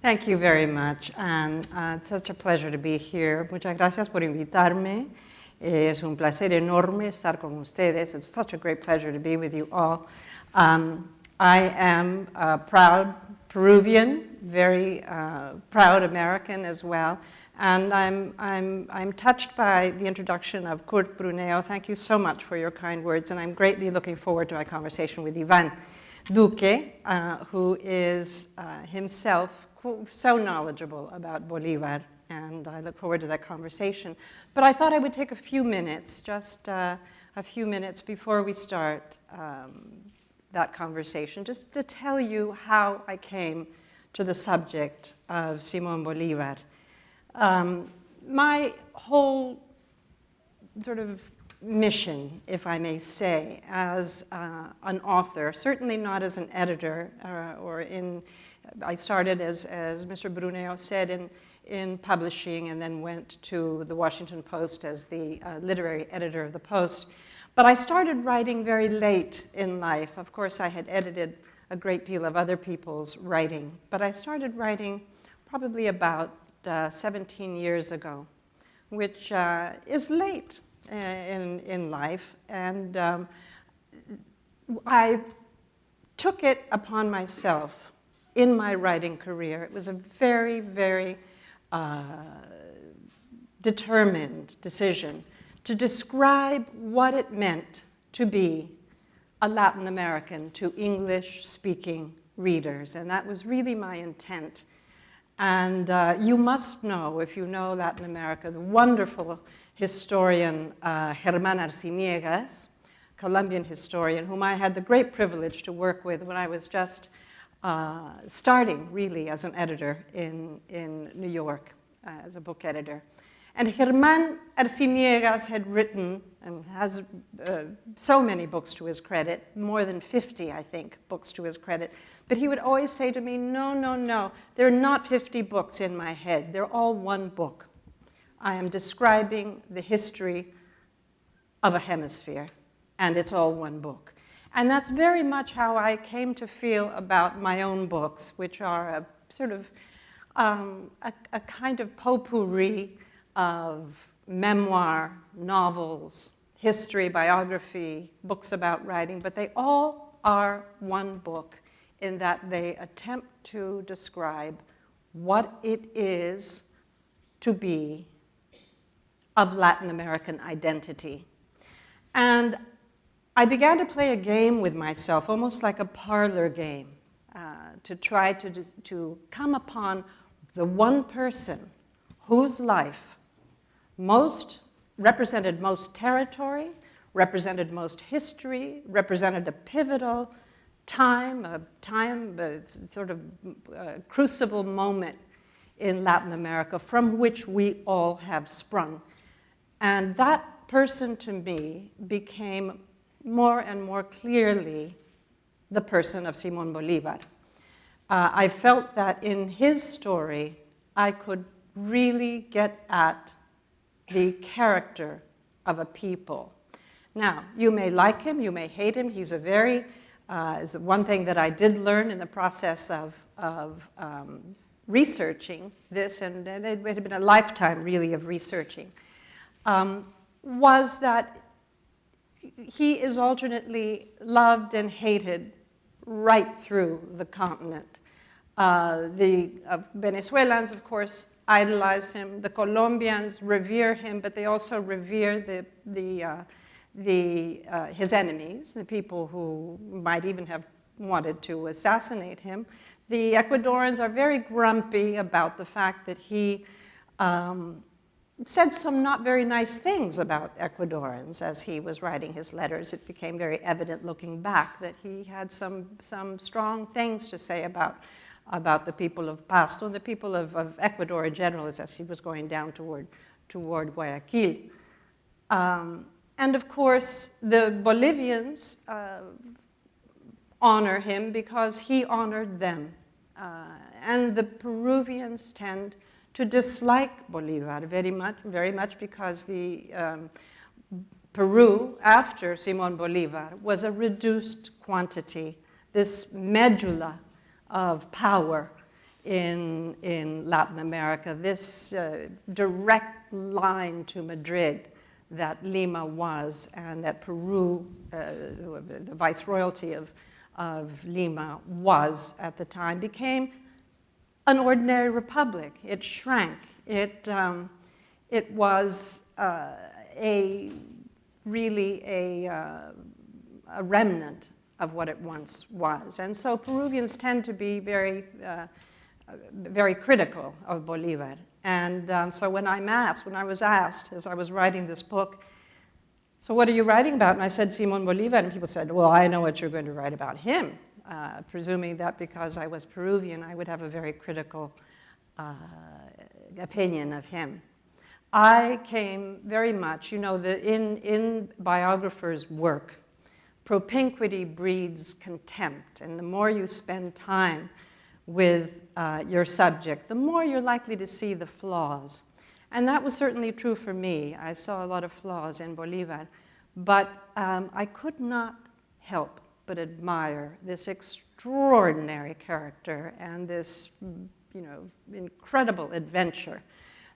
Thank you very much, and it's such a pleasure to be here. Muchas gracias por invitarme. Es un placer enorme estar con ustedes. It's such a great pleasure to be with you all. I am a proud Peruvian, very proud American as well, and I'm touched by the introduction of Kurt Bruneo. Thank you so much for your kind words, and I'm greatly looking forward to my conversation with Ivan Duque, who is himself so knowledgeable about Bolivar, and I look forward to that conversation. But I thought I would take a few minutes, just a few minutes before we start that conversation, just to tell you how I came to the subject of Simón Bolívar. My whole sort of mission, if I may say, as an author, certainly not as an editor I started, as Mr. Bruneo said, in publishing, and then went to the Washington Post as the literary editor of the Post. But I started writing very late in life. Of course, I had edited a great deal of other people's writing, but I started writing probably about 17 years ago, which is late in life. And I took it upon myself in my writing career. It was a very, very determined decision to describe what it meant to be a Latin American to English-speaking readers. And that was really my intent. And you must know, if you know Latin America, the wonderful historian Germán Arciniegas, Colombian historian, whom I had the great privilege to work with when I was just starting, really, as an editor in New York, as a book editor. And Germán Arciniegas had written, and has so many books to his credit, more than 50, I think, books to his credit. But he would always say to me, no, no, no, there are not 50 books in my head. They're all one book. I am describing the history of a hemisphere, and it's all one book. And that's very much how I came to feel about my own books, which are a sort of a kind of potpourri of memoir, novels, history, biography, books about writing, but they all are one book in that they attempt to describe what it is to be of Latin American identity. And I began to play a game with myself, almost like a parlor game, to try to come upon the one person whose life represented most territory, represented most history, represented a pivotal time, a sort of crucible moment in Latin America from which we all have sprung. And that person, to me, became more and more clearly the person of Simón Bolívar. I felt that in his story, I could really get at the character of a people. Now, you may like him, you may hate him. He's a very, is one thing that I did learn in the process of researching this, and it had been a lifetime, really, of researching, was that he is alternately loved and hated right through the continent. The Venezuelans, of course, idolize him. The Colombians revere him, but they also revere his enemies, the people who might even have wanted to assassinate him. The Ecuadorians are very grumpy about the fact that he said some not very nice things about Ecuadorians as he was writing his letters. It became very evident looking back that he had some strong things to say about the people of Pasto and the people of Ecuador in general as he was going down toward Guayaquil. And of course, the Bolivians honor him because he honored them. And the Peruvians tend to dislike Bolivar very much because the Peru, after Simón Bolívar, was a reduced quantity, this medulla of power in Latin America, this direct line to Madrid that Lima was, and that Peru, the viceroyalty of Lima was at the time, became an ordinary republic. It shrank. It was really a remnant of what it once was. And so Peruvians tend to be very critical of Bolivar. And so when I was asked, as I was writing this book, so what are you writing about? And I said, Simón Bolívar. And people said, well, I know what you're going to write about him, presuming that because I was Peruvian, I would have a very critical opinion of him. I came very much, in biographers' work, propinquity breeds contempt. And the more you spend time with your subject, the more you're likely to see the flaws. And that was certainly true for me. I saw a lot of flaws in Bolivar, but I could not help but admire this extraordinary character and this, incredible adventure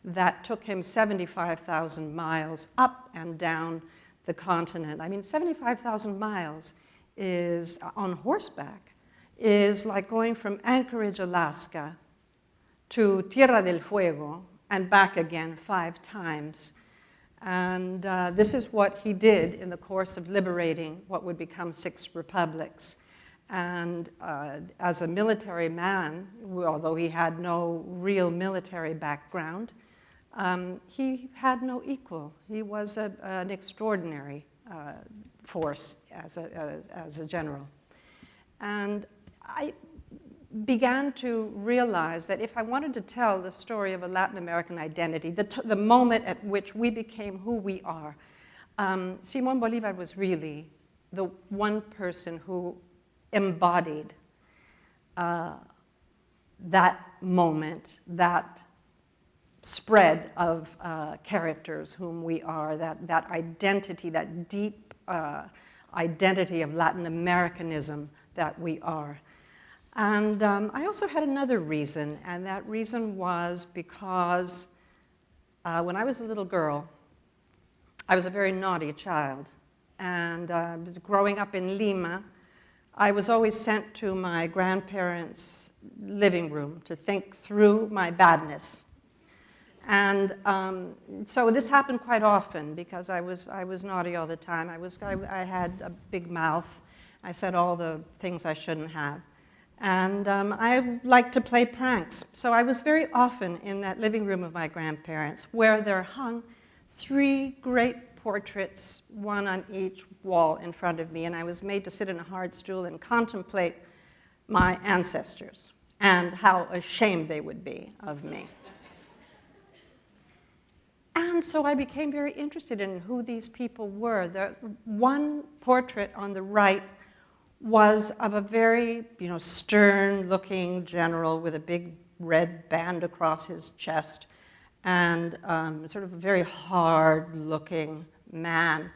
that took him 75,000 miles up and down the continent. I mean, 75,000 miles is on horseback is like going from Anchorage, Alaska to Tierra del Fuego and back again 5 times. And this is what he did in the course of liberating what would become 6 republics. And as a military man, although he had no real military background, he had no equal. He was an extraordinary force as a general. And I began to realize that if I wanted to tell the story of a Latin American identity, the moment at which we became who we are, Simón Bolívar was really the one person who embodied that moment, that spread of characters whom we are, that identity, that deep identity of Latin Americanism that we are. And I also had another reason, and that reason was because when I was a little girl, I was a very naughty child. And growing up in Lima, I was always sent to my grandparents' living room to think through my badness. And so this happened quite often because I was naughty all the time. I had a big mouth. I said all the things I shouldn't have. And I liked to play pranks. So I was very often in that living room of my grandparents where there hung 3 great portraits, one on each wall in front of me. And I was made to sit in a hard stool and contemplate my ancestors and how ashamed they would be of me. And so I became very interested in who these people were. The one portrait on the right was of a very, stern-looking general with a big red band across his chest and sort of a very hard-looking man,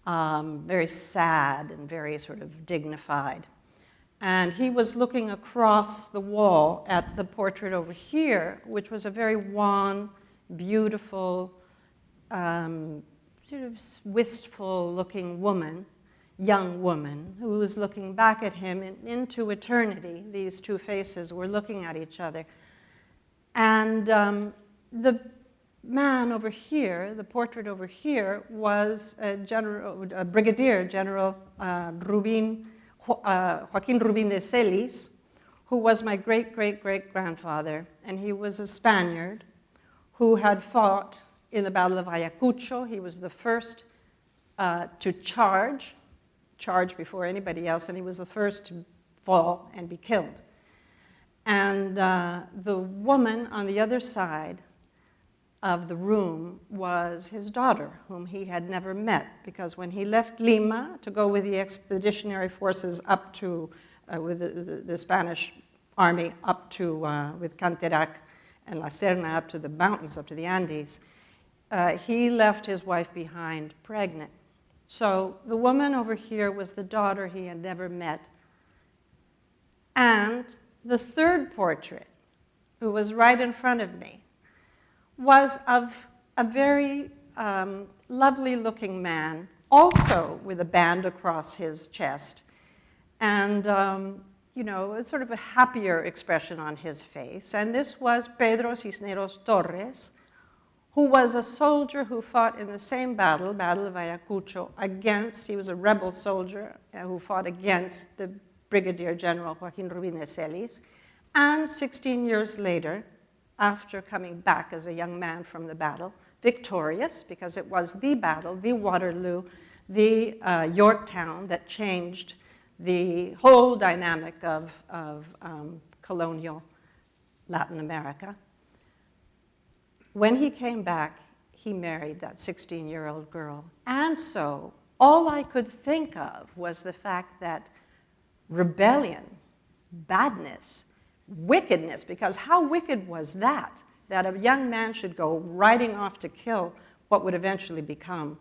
very sad and very sort of dignified. And he was looking across the wall at the portrait over here, which was a very wan, beautiful, sort of wistful-looking woman, young woman, who was looking back at him into eternity. These 2 faces were looking at each other. And the man over here, the portrait over here, was a Brigadier General Joaquin Rubin de Celis, who was my great-great-great-grandfather. And he was a Spaniard who had fought in the Battle of Ayacucho. He was the first to charge before anybody else, and he was the first to fall and be killed. And the woman on the other side of the room was his daughter, whom he had never met, because when he left Lima to go with the expeditionary forces up to, with the Spanish army up to, with Canterac and La Serna up to the mountains, up to the Andes, he left his wife behind pregnant. So the woman over here was the daughter he had never met. And the third portrait who was right in front of me, was of a very lovely-looking man, also with a band across his chest, and you know, sort of a happier expression on his face. And this was Pedro Cisneros Torres, who was a soldier who fought in the same battle, Battle of Ayacucho, he was a rebel soldier who fought against the Brigadier General Joaquin Rubin de Celis. And 16 years later, after coming back as a young man from the battle, victorious, because it was the battle, the Waterloo, the Yorktown that changed the whole dynamic of colonial Latin America. When he came back, he married that 16-year-old girl. And so all I could think of was the fact that rebellion, badness, wickedness, because how wicked was that a young man should go riding off to kill what would eventually become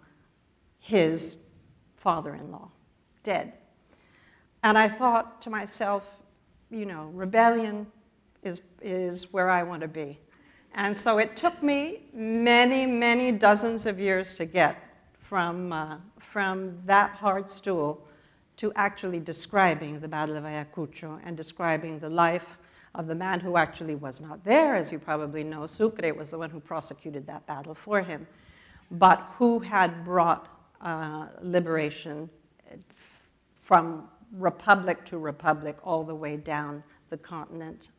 his father-in-law, dead. And I thought to myself, you know, rebellion is where I want to be. And so it took me many, many dozens of years to get from that hard stool to actually describing the Battle of Ayacucho and describing the life of the man who actually was not there. As you probably know, Sucre was the one who prosecuted that battle for him, but who had brought liberation from republic to republic all the way down the continent,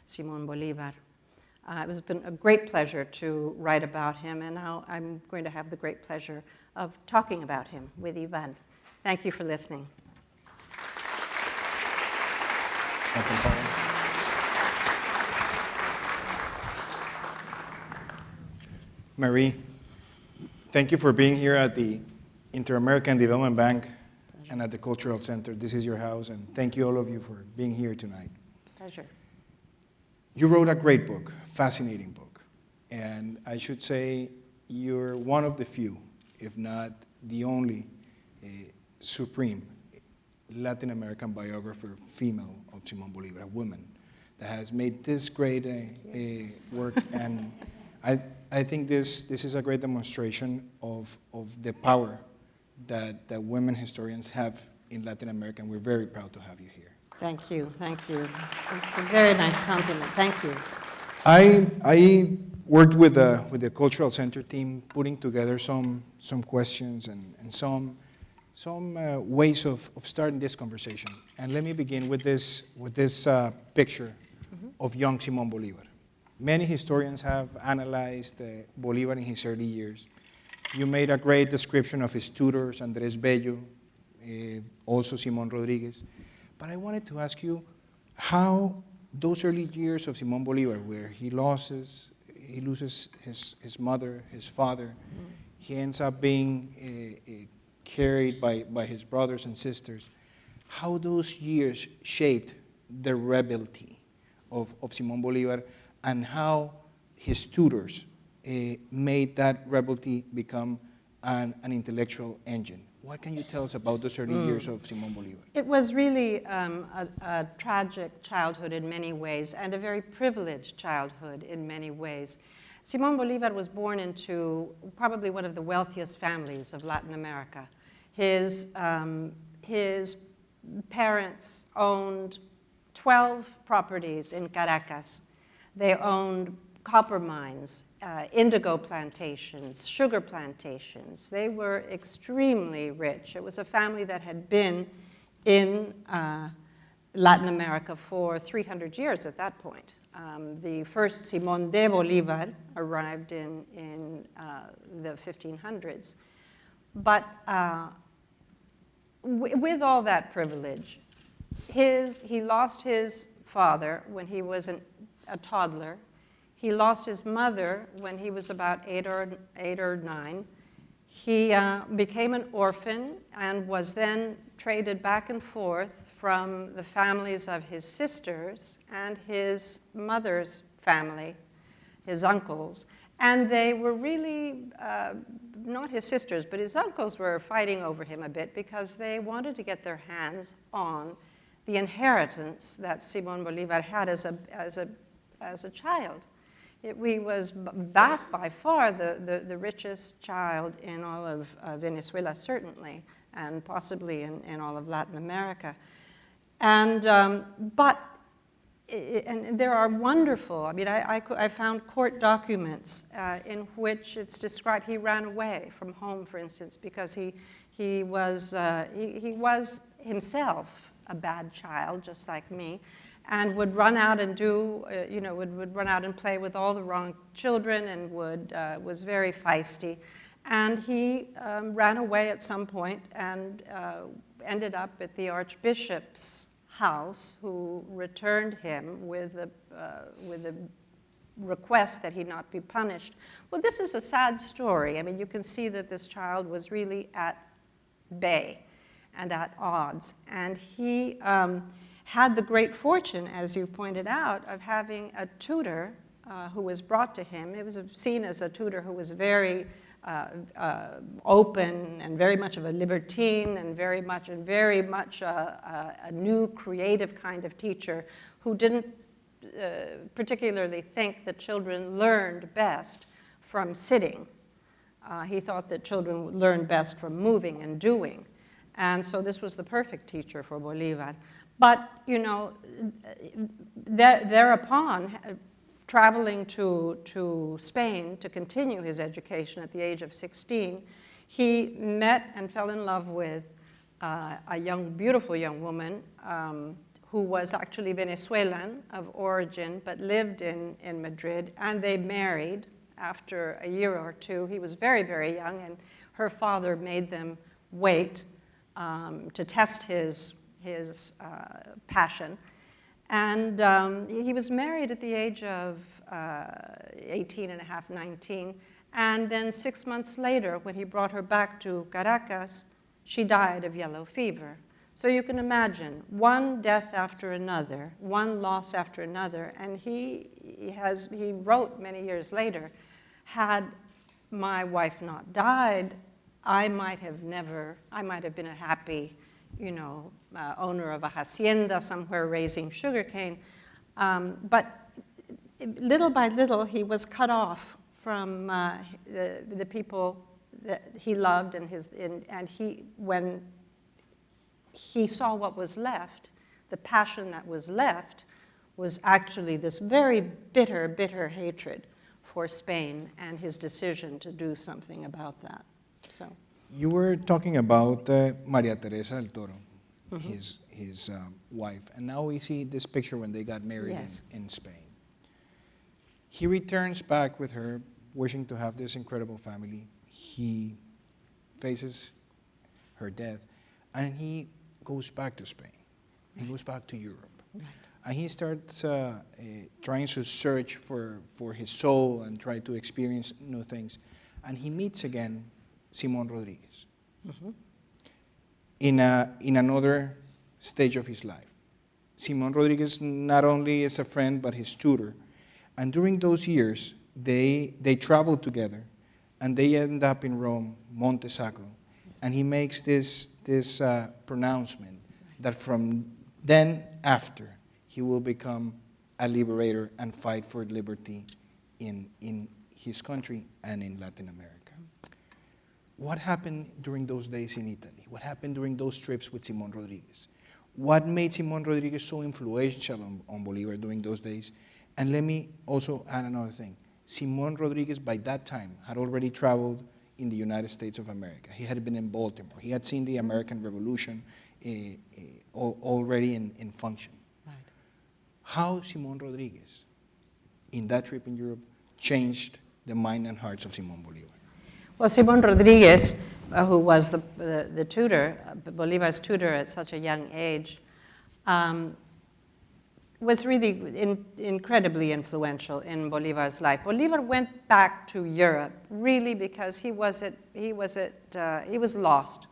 Simón Bolívar. It's been a great pleasure to write about him, and now I'm going to have the great pleasure of talking about him with Ivan. Thank you for listening. Marie, thank you for being here at the Inter-American Development Bank and at the Cultural Center. This is your house, and thank you all of you for being here tonight. Pleasure. You wrote a great book, fascinating book, and I should say you're one of the few, if not the only, supreme Latin American biographer, female, of Simón Bolívar, a woman, that has made this great work. And I think this is a great demonstration of the power that women historians have in Latin America, and we're very proud to have you here. Thank you, thank you. It's a very nice compliment, thank you. I worked with the Cultural Center team, putting together some questions and some ways of starting this conversation. And let me begin with this picture of young Simón Bolívar. Many historians have analyzed Bolívar in his early years. You made a great description of his tutors, Andrés Bello, also Simón Rodríguez. But I wanted to ask you how those early years of Simón Bolívar, where he loses his mother, his father, he ends up being carried by his brothers and sisters, how those years shaped the rebellion of Simón Bolívar, and how his tutors made that rebellion become an intellectual engine. What can you tell us about those early years of Simón Bolívar? It was really a tragic childhood in many ways, and a very privileged childhood in many ways. Simón Bolívar was born into probably one of the wealthiest families of Latin America. His parents owned 12 properties in Caracas. They owned copper mines, indigo plantations, sugar plantations. They were extremely rich. It was a family that had been in Latin America for 300 years at that point. The first Simón de Bolívar arrived in the 1500s. But with all that privilege, he lost his father when he was a toddler. He lost his mother when he was about 8 or 9. He became an orphan and was then traded back and forth from the families of his sisters and his mother's family, his uncles. And they were really, not his sisters, but his uncles were fighting over him a bit because they wanted to get their hands on the inheritance that Simón Bolívar had as as a child. He was vast by far the richest child in all of Venezuela, certainly, and possibly in all of Latin America. And, and there are wonderful, I mean, I found court documents in which it's described he ran away from home, for instance, because he was himself a bad child, just like me, and would run out and do, would run out and play with all the wrong children and was very feisty. And he ran away at some point and ended up at the Archbishop's house, who returned him with a request that he not be punished. Well, this is a sad story. I mean, you can see that this child was really at bay and at odds. And he had the great fortune, as you pointed out, of having a tutor who was brought to him. It was seen as a tutor who was very open and very much of a libertine and very much a new creative kind of teacher who didn't particularly think that children learned best from sitting. He thought that children learned best from moving and doing. And so this was the perfect teacher for Bolivar. But, thereupon, traveling to Spain to continue his education at the age of 16, he met and fell in love with a beautiful young woman who was actually Venezuelan of origin, but lived in Madrid, and they married after a year or two. He was very, very young, and her father made them wait to test his passion. And he was married at the age of 18 and a half, 19. And then 6 months later, when he brought her back to Caracas, she died of yellow fever. So you can imagine, one death after another, one loss after another. And he wrote many years later, had my wife not died, I might have been a happy, owner of a hacienda somewhere raising sugarcane. But little by little, he was cut off from the people that he loved, when he saw what was left, the passion that was left was actually this very bitter, bitter hatred for Spain and his decision to do something about that. So. You were talking about Maria Teresa del Toro, his wife, and now we see this picture when they got married in Spain. He returns back with her, wishing to have this incredible family. He faces her death, and he goes back to Spain. He goes back to Europe. Right. And he starts trying to search for his soul and try to experience new things. And he meets again Simón Rodríguez in another stage of his life. Simón Rodríguez not only is a friend, but his tutor. And during those years, they travel together, and they end up in Rome, Monte Sacro. Yes. And he makes this pronouncement that from then after, he will become a liberator and fight for liberty in his country and in Latin America. What happened during those days in Italy? What happened during those trips with Simón Rodríguez? What made Simón Rodríguez so influential on Bolivar during those days? And let me also add another thing. Simón Rodríguez, by that time, had already traveled in the United States of America. He had been in Baltimore. He had seen the American Revolution already in function. Right. How Simón Rodríguez, in that trip in Europe, changed the mind and hearts of Simón Bolivar? Well, Simón Rodríguez, who was the tutor, Bolivar's tutor at such a young age, was really incredibly influential in Bolivar's life. Bolivar went back to Europe really because he was lost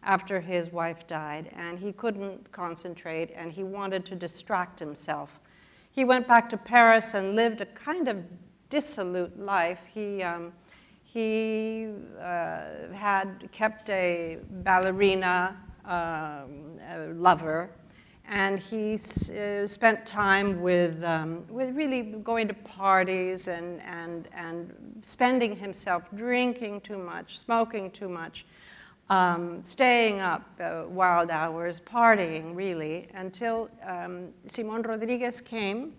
after his wife died, and he couldn't concentrate, and he wanted to distract himself. He went back to Paris and lived a kind of dissolute life. He had kept a ballerina lover, And he spent time with really going to parties and spending himself drinking too much, smoking too much, staying up wild hours, partying really, until Simón Rodriguez came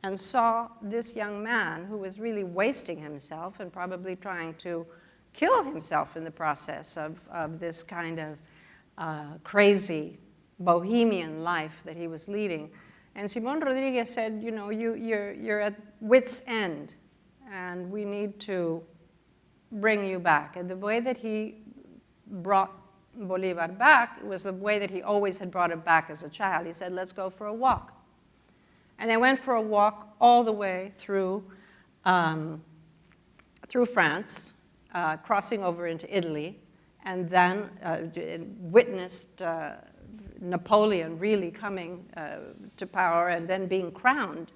and saw this young man who was really wasting himself and probably trying to kill himself in the process of this kind of crazy bohemian life that he was leading. And Simón Rodriguez said, you know, you're at wit's end, and we need to bring you back. And the way that he brought Bolivar back was the way that he always had brought him back as a child. He said, let's go for a walk. And they went for a walk all the way through France, crossing over into Italy, and then witnessed Napoleon really coming to power and then being crowned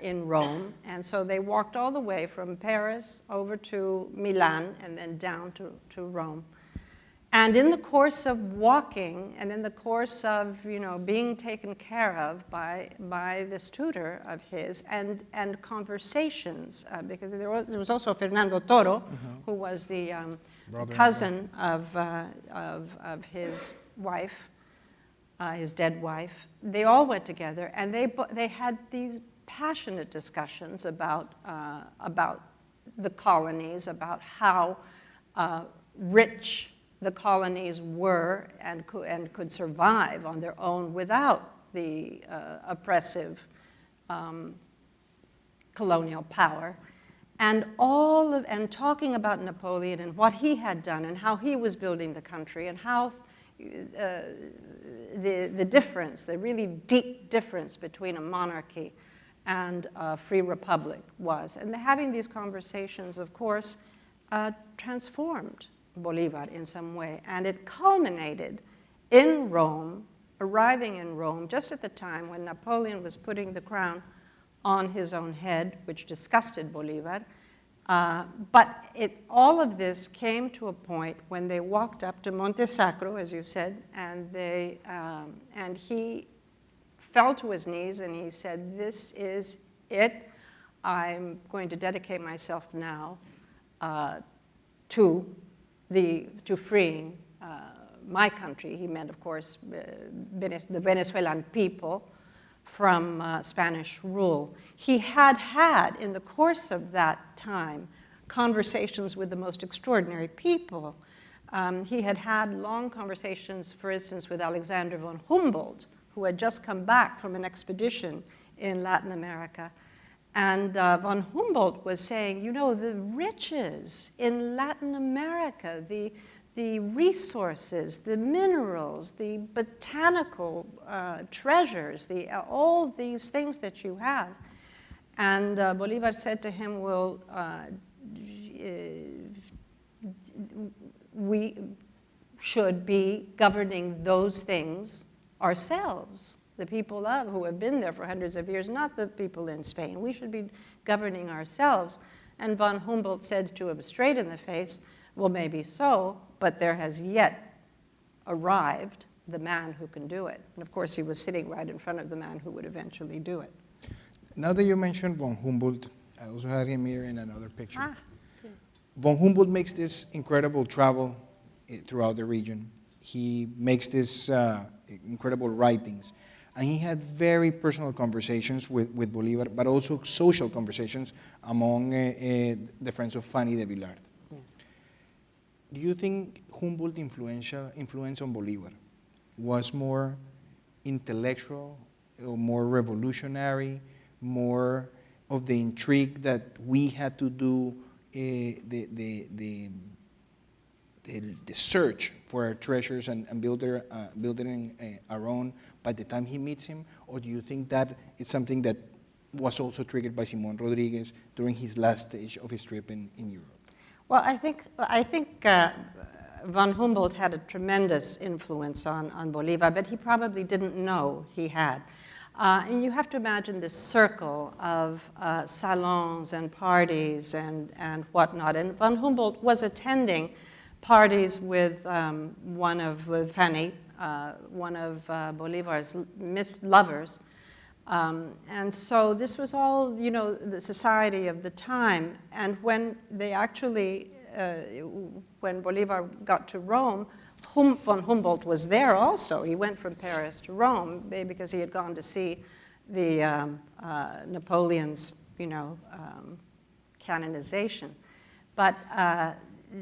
in Rome. And so they walked all the way from Paris over to Milan and then down to Rome. And in the course of walking and in the course of, you know, being taken care of by this tutor of his and conversations, because there was also Fernando Toro, who was the cousin of his wife, his dead wife. They all went together, and they had these passionate discussions about the colonies, about how rich the colonies were and could survive on their own without the oppressive colonial power. And talking about Napoleon and what he had done and how he was building the country and how the difference, the really deep difference between a monarchy and a free republic was. And having these conversations, of course, transformed Bolivar in some way. And it culminated in Rome, arriving in Rome just at the time when Napoleon was putting the crown on his own head, which disgusted Bolivar. But all of this came to a point when they walked up to Monte Sacro, as you've said, and he fell to his knees and he said, "This is it. I'm going to dedicate myself now to freeing my country." He meant, of course, the Venezuelan people from Spanish rule. He had, in the course of that time, conversations with the most extraordinary people. He had long conversations, for instance, with Alexander von Humboldt, who had just come back from an expedition in Latin America. And von Humboldt was saying, you know, the riches in Latin America, the resources, the minerals, the botanical treasures, all these things that you have. And Bolivar said to him, well, we should be governing those things ourselves. The people who have been there for hundreds of years, not the people in Spain. We should be governing ourselves. And von Humboldt said to him straight in the face, well, maybe so, but there has yet arrived the man who can do it. And of course, he was sitting right in front of the man who would eventually do it. Now that you mentioned von Humboldt, I also had him here in another picture. Von Humboldt makes this incredible travel throughout the region. He makes this incredible writings. And he had very personal conversations with Bolivar, but also social conversations among the friends of Fanny de Villard. Yes. Do you think Humboldt's influence on Bolivar was more intellectual, or more revolutionary, more of the intrigue that we had to do the search for our treasures and building our own by the time he meets him? Or do you think that it's something that was also triggered by Simón Rodriguez during his last stage of his trip in Europe? Well, I think von Humboldt had a tremendous influence on Bolivar, but he probably didn't know he had. And you have to imagine this circle of salons and parties and whatnot. And von Humboldt was attending parties with Fanny one of Bolivar's lovers. And so this was all, the society of the time. And when they actually, when Bolivar got to Rome, von Humboldt was there also. He went from Paris to Rome because he had gone to see the Napoleon's, canonization. But,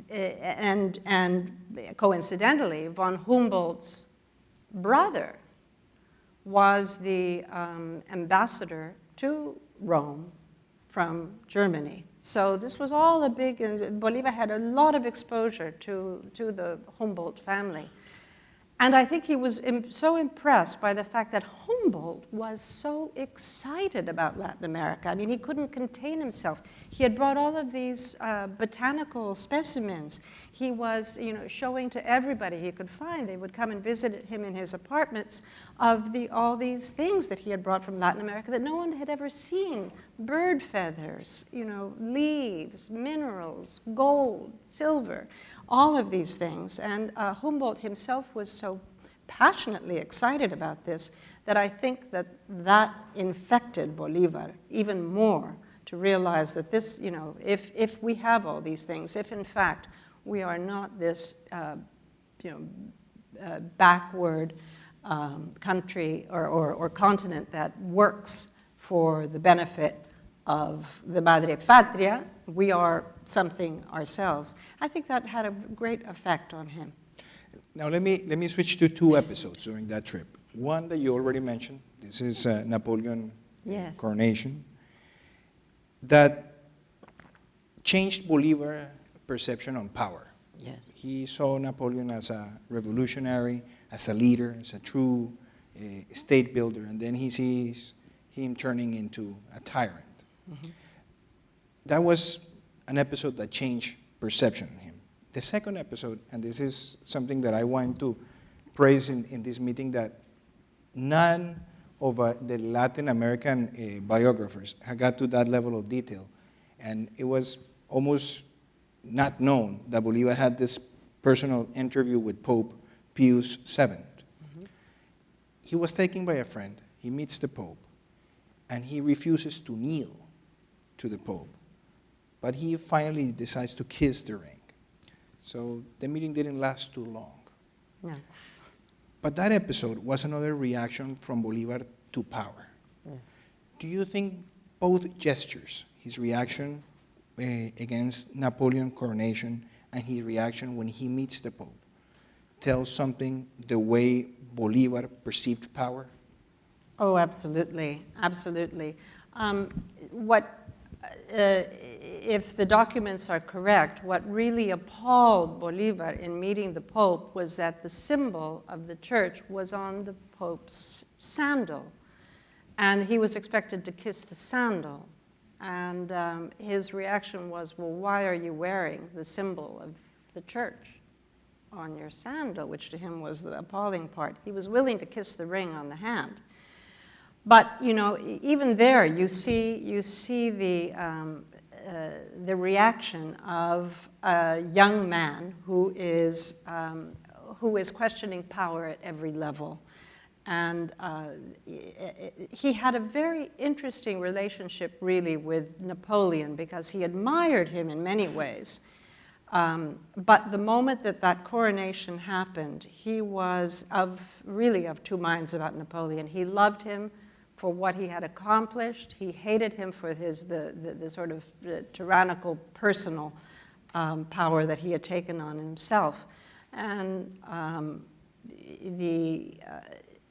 and coincidentally, von Humboldt's brother was the ambassador to Rome from Germany. So this was all a big, Bolivar had a lot of exposure to the Humboldt family. And I think he was so impressed by the fact that Humboldt was so excited about Latin America. I mean, he couldn't contain himself. He had brought all of these botanical specimens. He was, showing to everybody he could find. They would come and visit him in his apartments of all these things that he had brought from Latin America that no one had ever seen. Bird feathers, leaves, minerals, gold, silver, all of these things. And Humboldt himself was so passionately excited about this that I think that infected Bolivar even more to realize that this, if we have all these things, if in fact we are not this, backward country or continent that works for the benefit of the Madre Patria, we are something ourselves. I think that had a great effect on him. Now let me switch to two episodes during that trip. One that you already mentioned, this is Napoleon coronation, that changed Bolivar's perception on power. Yes. He saw Napoleon as a revolutionary, as a leader, as a true state builder, and then he sees him turning into a tyrant. Mm-hmm. That was an episode that changed perception on him. The second episode, and this is something that I want to praise in this meeting, that none of the Latin American biographers had got to that level of detail. And it was almost not known that Bolivar had this personal interview with Pope Pius VII. Mm-hmm. He was taken by a friend. He meets the Pope, and he refuses to kneel to the Pope. But he finally decides to kiss the ring. So the meeting didn't last too long. No. But that episode was another reaction from Bolivar to power. Yes. Do you think both gestures, his reaction against Napoleon coronation and his reaction when he meets the Pope, tell something the way Bolivar perceived power? Oh, absolutely, absolutely. If the documents are correct, what really appalled Bolivar in meeting the Pope was that the symbol of the church was on the Pope's sandal. And he was expected to kiss the sandal. And his reaction was, well, why are you wearing the symbol of the church on your sandal, which to him was the appalling part. He was willing to kiss the ring on the hand. But, even there, you see the reaction of a young man who is questioning power at every level. And he had a very interesting relationship, really, with Napoleon because he admired him in many ways. But the moment that coronation happened, he was really of two minds about Napoleon. He loved him for what he had accomplished. He hated him for the sort of tyrannical personal power that he had taken on himself. And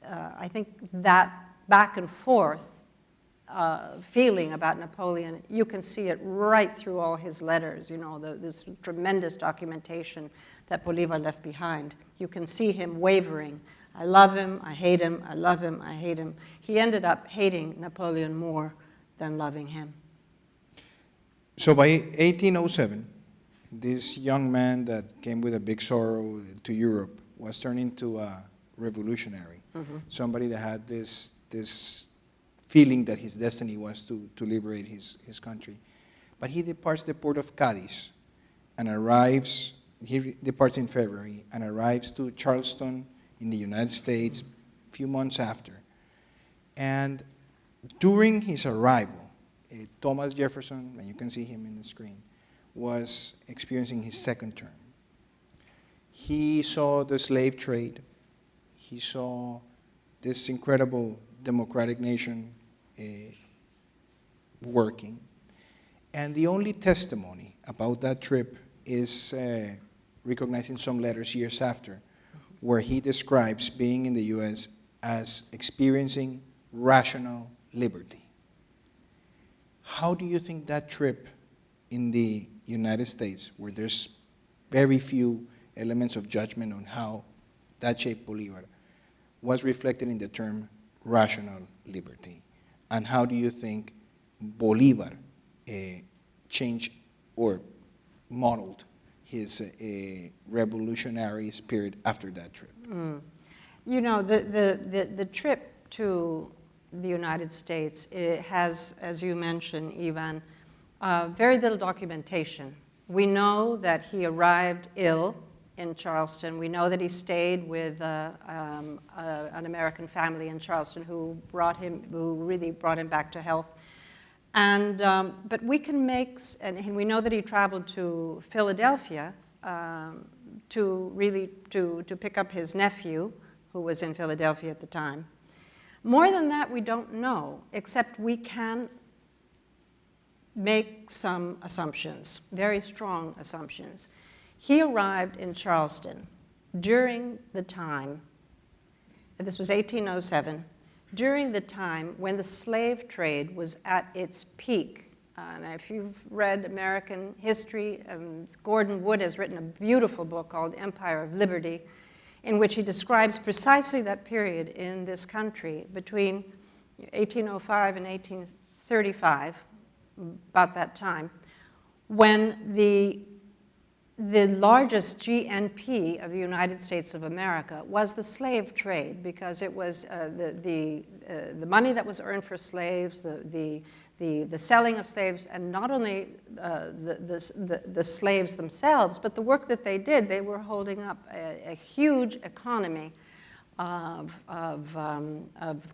I think that back and forth feeling about Napoleon, you can see it right through all his letters, this tremendous documentation that Bolivar left behind. You can see him wavering. I love him, I hate him, I love him, I hate him. He ended up hating Napoleon more than loving him. So by 1807, this young man that came with a big sorrow to Europe was turned into a revolutionary, somebody that had this feeling that his destiny was to liberate his country. But he departs the port of Cadiz and arrives, he departs in February and arrives to Charleston in the United States a few months after. And during his arrival, Thomas Jefferson, and you can see him in the screen, was experiencing his second term. He saw the slave trade. He saw this incredible democratic nation working. And the only testimony about that trip is recognized in some letters years after, where he describes being in the US as experiencing rational liberty. How do you think that trip in the United States, where there's very few elements of judgment on how that shaped Bolivar, was reflected in the term rational liberty? And how do you think Bolivar changed or modeled his revolutionary spirit after that trip? You know, the trip to the United States, it has, as you mentioned, Ivan, very little documentation. We know that he arrived ill in Charleston. We know that he stayed with an American family in Charleston who really brought him back to health. And, but we can make, and we know that he traveled to Philadelphia to pick up his nephew, who was in Philadelphia at the time. More than that, we don't know, except we can make some assumptions, very strong assumptions. He arrived in Charleston during the time, this was 1807, during the time when the slave trade was at its peak. And if you've read American history, Gordon Wood has written a beautiful book called Empire of Liberty, in which he describes precisely that period in this country between 1805 and 1835, about that time, when the largest GNP of the United States of America was the slave trade, because it was the money that was earned for slaves, the selling of slaves, and not only the slaves themselves, but the work that they did. They were holding up a huge economy of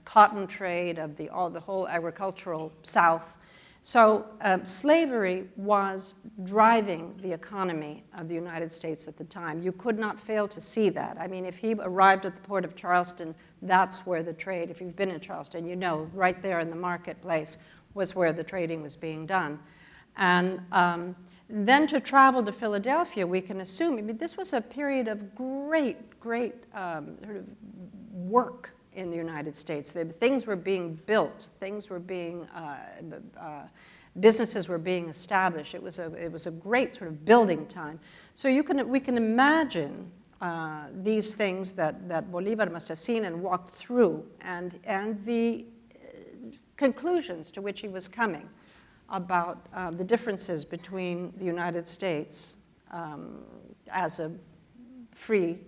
cotton trade, of the whole agricultural South. So slavery was driving the economy of the United States at the time. You could not fail to see that. I mean, if he arrived at the port of Charleston, that's where the trade, if you've been in Charleston, you know, right there in the marketplace was where the trading was being done. And then to travel to Philadelphia, we can assume, I mean, this was a period of great sort of work in the United States. Things were being built, things were being, businesses were being established. It was a great sort of building time. So we can imagine these things that Bolivar must have seen and walked through, and the conclusions to which he was coming about the differences between the United States as a free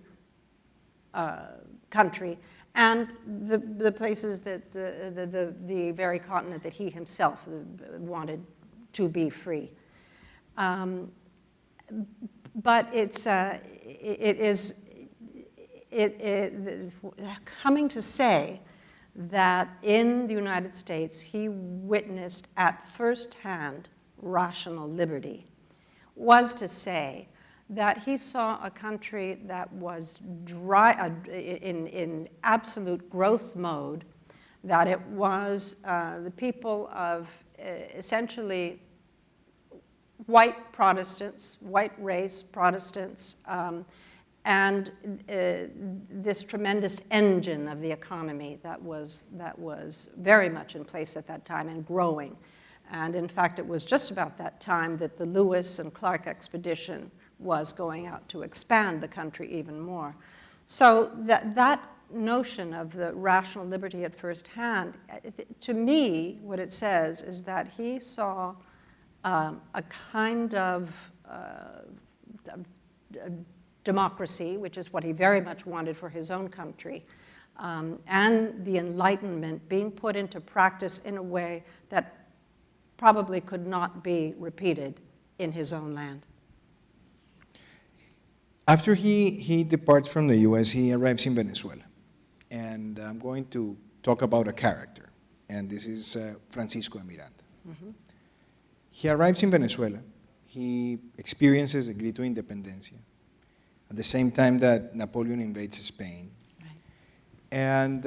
country and the places that the very continent that he himself wanted to be free. But it is coming to say that in the United States he witnessed at firsthand rational liberty was to say that he saw a country that was in absolute growth mode, that it was the people of essentially white Protestants, white race Protestants, and this tremendous engine of the economy that was very much in place at that time and growing. And in fact, it was just about that time that the Lewis and Clark expedition was going out to expand the country even more. So that notion of the rational liberty at first hand, to me, what it says is that he saw a kind of democracy, which is what he very much wanted for his own country, and the Enlightenment being put into practice in a way that probably could not be repeated in his own land. After he departs from the US, he arrives in Venezuela. And I'm going to talk about a character, and this is Francisco de Miranda. Mm-hmm. He arrives in Venezuela. He experiences the Grito de Independencia at the same time that Napoleon invades Spain. Right. And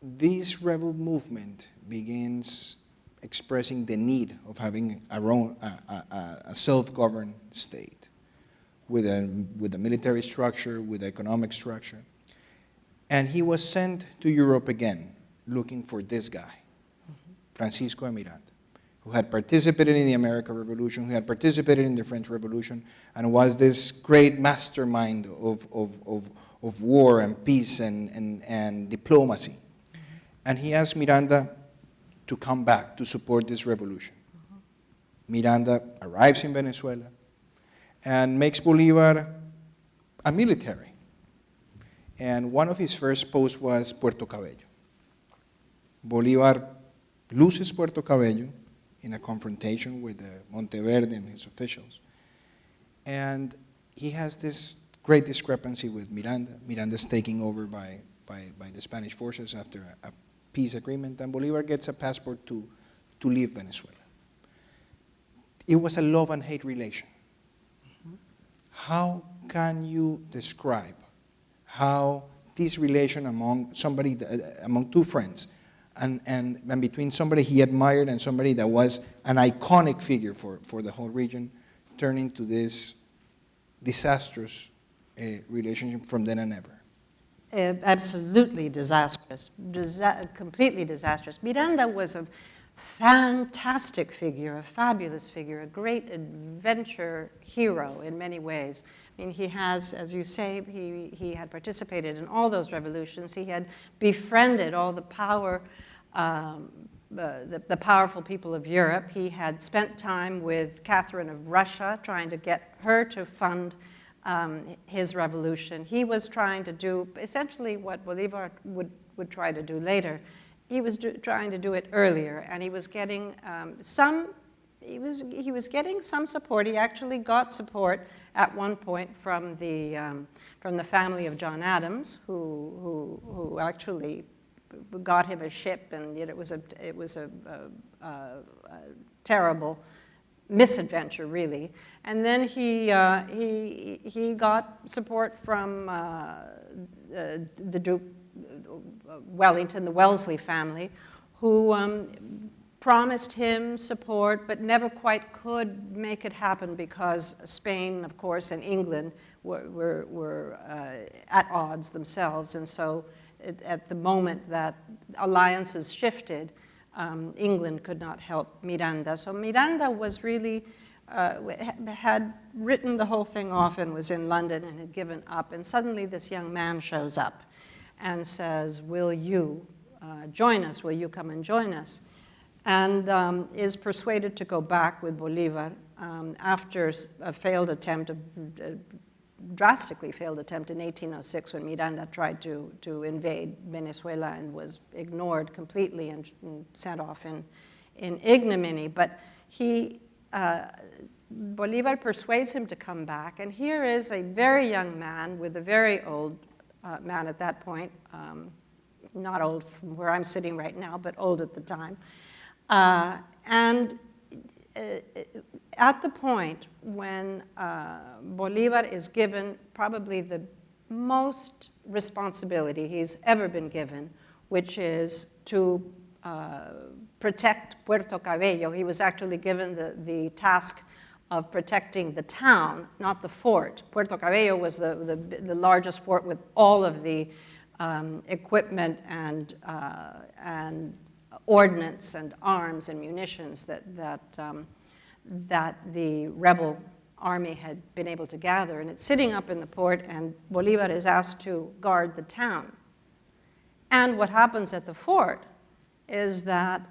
this rebel movement begins expressing the need of having a self-governed state with a military structure, with an economic structure. And he was sent to Europe again, looking for this guy, mm-hmm. Francisco de Miranda, who had participated in the American Revolution, who had participated in the French Revolution, and was this great mastermind of war and peace and diplomacy. Mm-hmm. And he asked Miranda to come back to support this revolution. Mm-hmm. Miranda arrives in Venezuela and makes Bolivar a military. And one of his first posts was Puerto Cabello. Bolivar loses Puerto Cabello in a confrontation with Monteverde and his officials. And he has this great discrepancy with Miranda. Miranda's taken over by the Spanish forces after a peace agreement, and Bolivar gets a passport to leave Venezuela. It was a love and hate relation. Mm-hmm. How can you describe how this relation among two friends, and between somebody he admired and somebody that was an iconic figure for the whole region, turned into this disastrous relationship from then and ever? Absolutely disastrous, completely disastrous. Miranda was a fantastic figure, a fabulous figure, a great adventure hero in many ways. I mean, he has, as you say, he had participated in all those revolutions. He had befriended all the powerful people of Europe. He had spent time with Catherine of Russia, trying to get her to fund his revolution. He was trying to do essentially what Bolivar would try to do later. He was trying to do it earlier, and he was getting he was getting some support. He actually got support at one point from the family of John Adams, who actually got him a ship, and yet it was a terrible misadventure, really. And then he got support from the Duke Wellington, the Wellesley family, who promised him support, but never quite could make it happen because Spain, of course, and England were at odds themselves. And so at the moment that alliances shifted, England could not help Miranda. So Miranda was really, had written the whole thing off and was in London and had given up. And suddenly this young man shows up and says, will you join us? Will you come and join us? And is persuaded to go back with Bolivar after a failed attempt, a drastically failed attempt in 1806 when Miranda tried to invade Venezuela and was ignored completely and sent off in ignominy. But Bolivar persuades him to come back, and here is a very young man with a very old man at that point, not old from where I'm sitting right now, but old at the time. At the point when Bolivar is given probably the most responsibility he's ever been given, which is to protect Puerto Cabello. He was actually given the task of protecting the town, not the fort. Puerto Cabello was the largest fort with all of the equipment and ordnance and arms and munitions that the rebel army had been able to gather. And it's sitting up in the port, and Bolivar is asked to guard the town. And what happens at the fort is that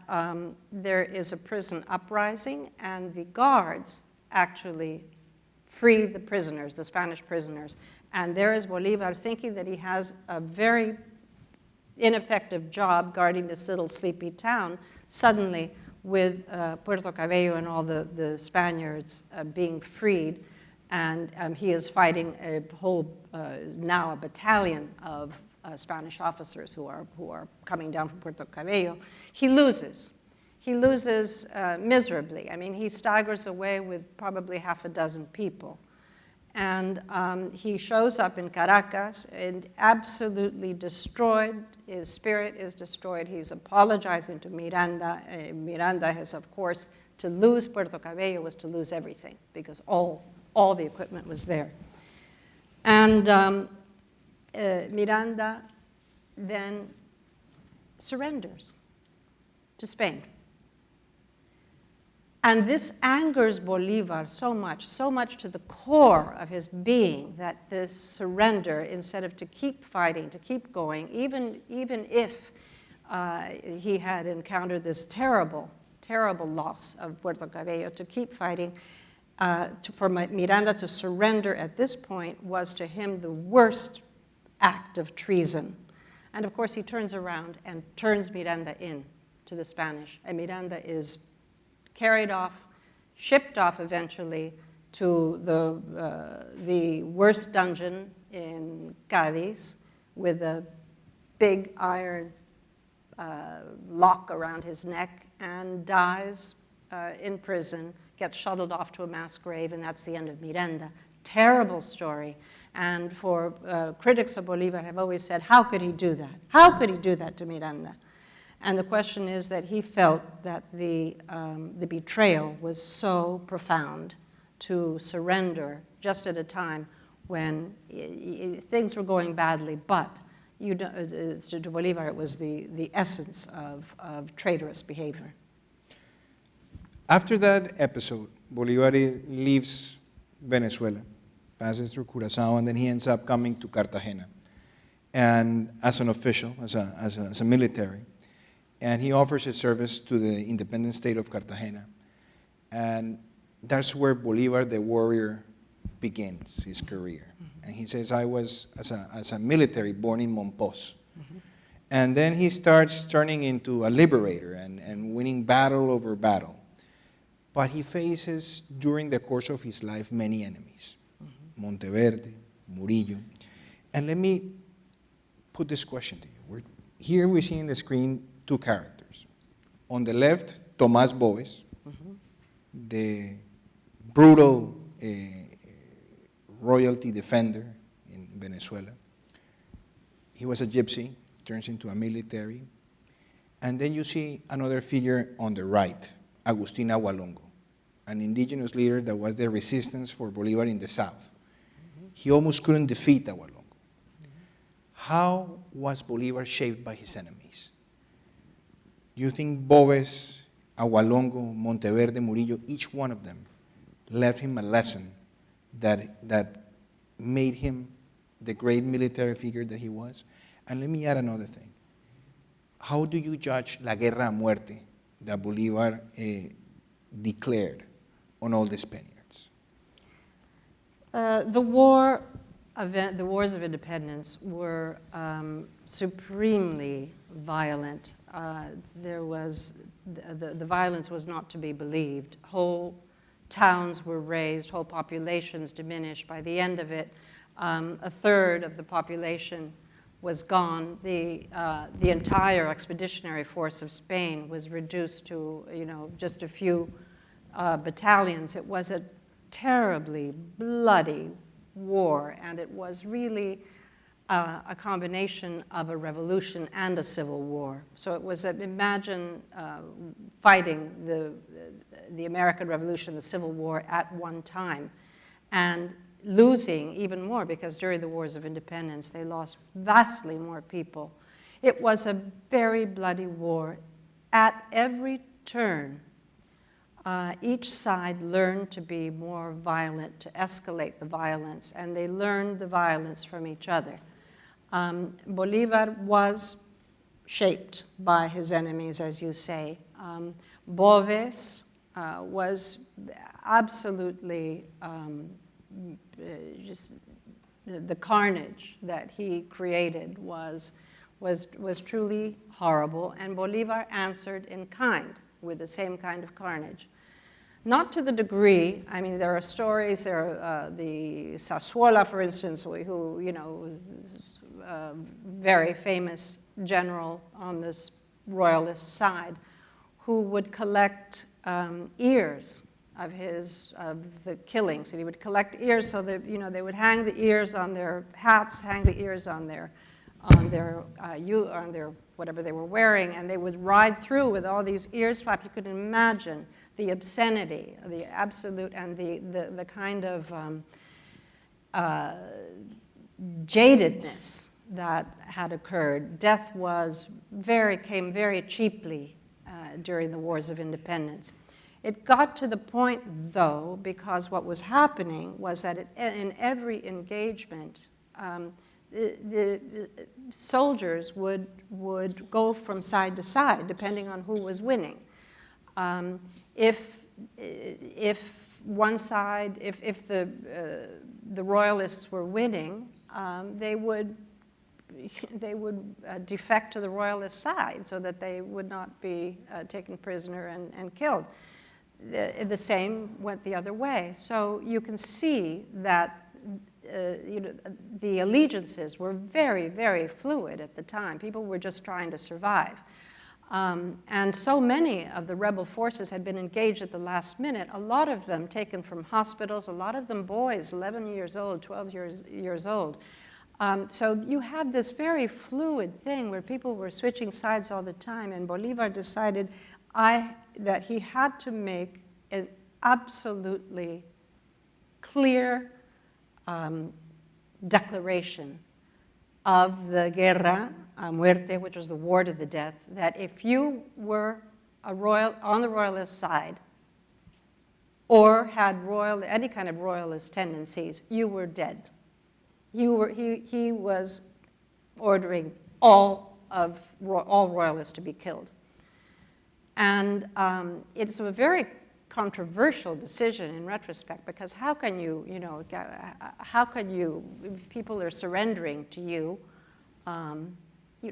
there is a prison uprising, and the guards actually free the prisoners, the Spanish prisoners. And there is Bolivar thinking that he has a very ineffective job guarding this little sleepy town, suddenly with Puerto Cabello and all the Spaniards being freed, And he is fighting a whole, now a battalion of Spanish officers who are coming down from Puerto Cabello. He loses. He loses miserably. I mean, he staggers away with probably half a dozen people. And he shows up in Caracas and absolutely destroyed. His spirit is destroyed. He's apologizing to Miranda. Miranda has, of course, to lose Puerto Cabello was to lose everything because all the equipment was there. And Miranda then surrenders to Spain. And this angers Bolivar so much to the core of his being, that this surrender, instead of to keep fighting, to keep going, even if he had encountered this terrible loss of Puerto Cabello, to keep fighting, for Miranda to surrender at this point was to him the worst act of treason. And of course he turns around and turns Miranda in to the Spanish. And Miranda is carried off, shipped off eventually to the worst dungeon in Cádiz with a big iron lock around his neck, and dies in prison, gets shuttled off to a mass grave, and that's the end of Miranda. Terrible story. And for critics of Bolivar have always said, how could he do that? How could he do that to Miranda? And the question is that he felt that the betrayal was so profound to surrender just at a time when things were going badly, but to Bolivar it was the essence of traitorous behavior. After that episode, Bolivar leaves Venezuela, passes through Curaçao, and then he ends up coming to Cartagena, and as an official, as a military. And he offers his service to the independent state of Cartagena. And that's where Bolivar, the warrior, begins his career. Mm-hmm. And he says, I was, as a military, born in Monpós. Mm-hmm. And then he starts turning into a liberator and winning battle over battle. But he faces, during the course of his life, many enemies. Mm-hmm. Monteverde, Murillo. And let me put this question to you. Here we see on the screen two characters. On the left, Tomás Boves, mm-hmm. the brutal royalty defender in Venezuela. He was a gypsy, turns into a military. And then you see another figure on the right, Agustín Agualongo, an indigenous leader that was the resistance for Bolivar in the south. Mm-hmm. He almost couldn't defeat Agualongo. Mm-hmm. How was Bolivar shaped by his enemies? You think Boves, Agualongo, Monteverde, Murillo, each one of them left him a lesson that made him the great military figure that he was? And let me add another thing. How do you judge la guerra a muerte that Bolivar declared on all the Spaniards? The wars of independence were supremely violent. The violence was not to be believed. Whole towns were razed, whole populations diminished. By the end of it, a third of the population was gone. The entire expeditionary force of Spain was reduced to, just a few battalions. It was a terribly bloody war, and it was really a combination of a revolution and a civil war. So it was, imagine fighting the American Revolution, the Civil War at one time, and losing even more, because during the Wars of Independence, they lost vastly more people. It was a very bloody war. At every turn, each side learned to be more violent, to escalate the violence, and they learned the violence from each other. Bolivar was shaped by his enemies, as you say. Boves was absolutely just the carnage that he created was truly horrible, and Bolivar answered in kind with the same kind of carnage. Not to the degree, I mean, there are stories, there are the Sassuola, for instance, who, you know, was a very famous general on this royalist side, who would collect ears of the killings. And he would collect ears so that, you know, they would hang the ears on their hats, hang the ears on their whatever they were wearing, and they would ride through with all these ears flapped. You could imagine the obscenity, the absolute, and the kind of jadedness that had occurred. Death came very cheaply during the Wars of Independence. It got to the point, though, because what was happening was that in every engagement, the soldiers would go from side to side, depending on who was winning. If one side, if the royalists were winning, they would defect to the royalist side so that they would not be taken prisoner and killed. The same went the other way. So you can see that the allegiances were very, very fluid at the time. People were just trying to survive. And so many of the rebel forces had been engaged at the last minute, a lot of them taken from hospitals, a lot of them boys, 11 years old, 12 years old. So you have this very fluid thing where people were switching sides all the time, and Bolivar decided that he had to make an absolutely clear declaration of the guerra a muerte, which was the war to the death, that if you were on the royalist side or had any kind of royalist tendencies, you were dead. He was ordering all royalists to be killed. And it's a very controversial decision in retrospect, because how can you, if people are surrendering to you,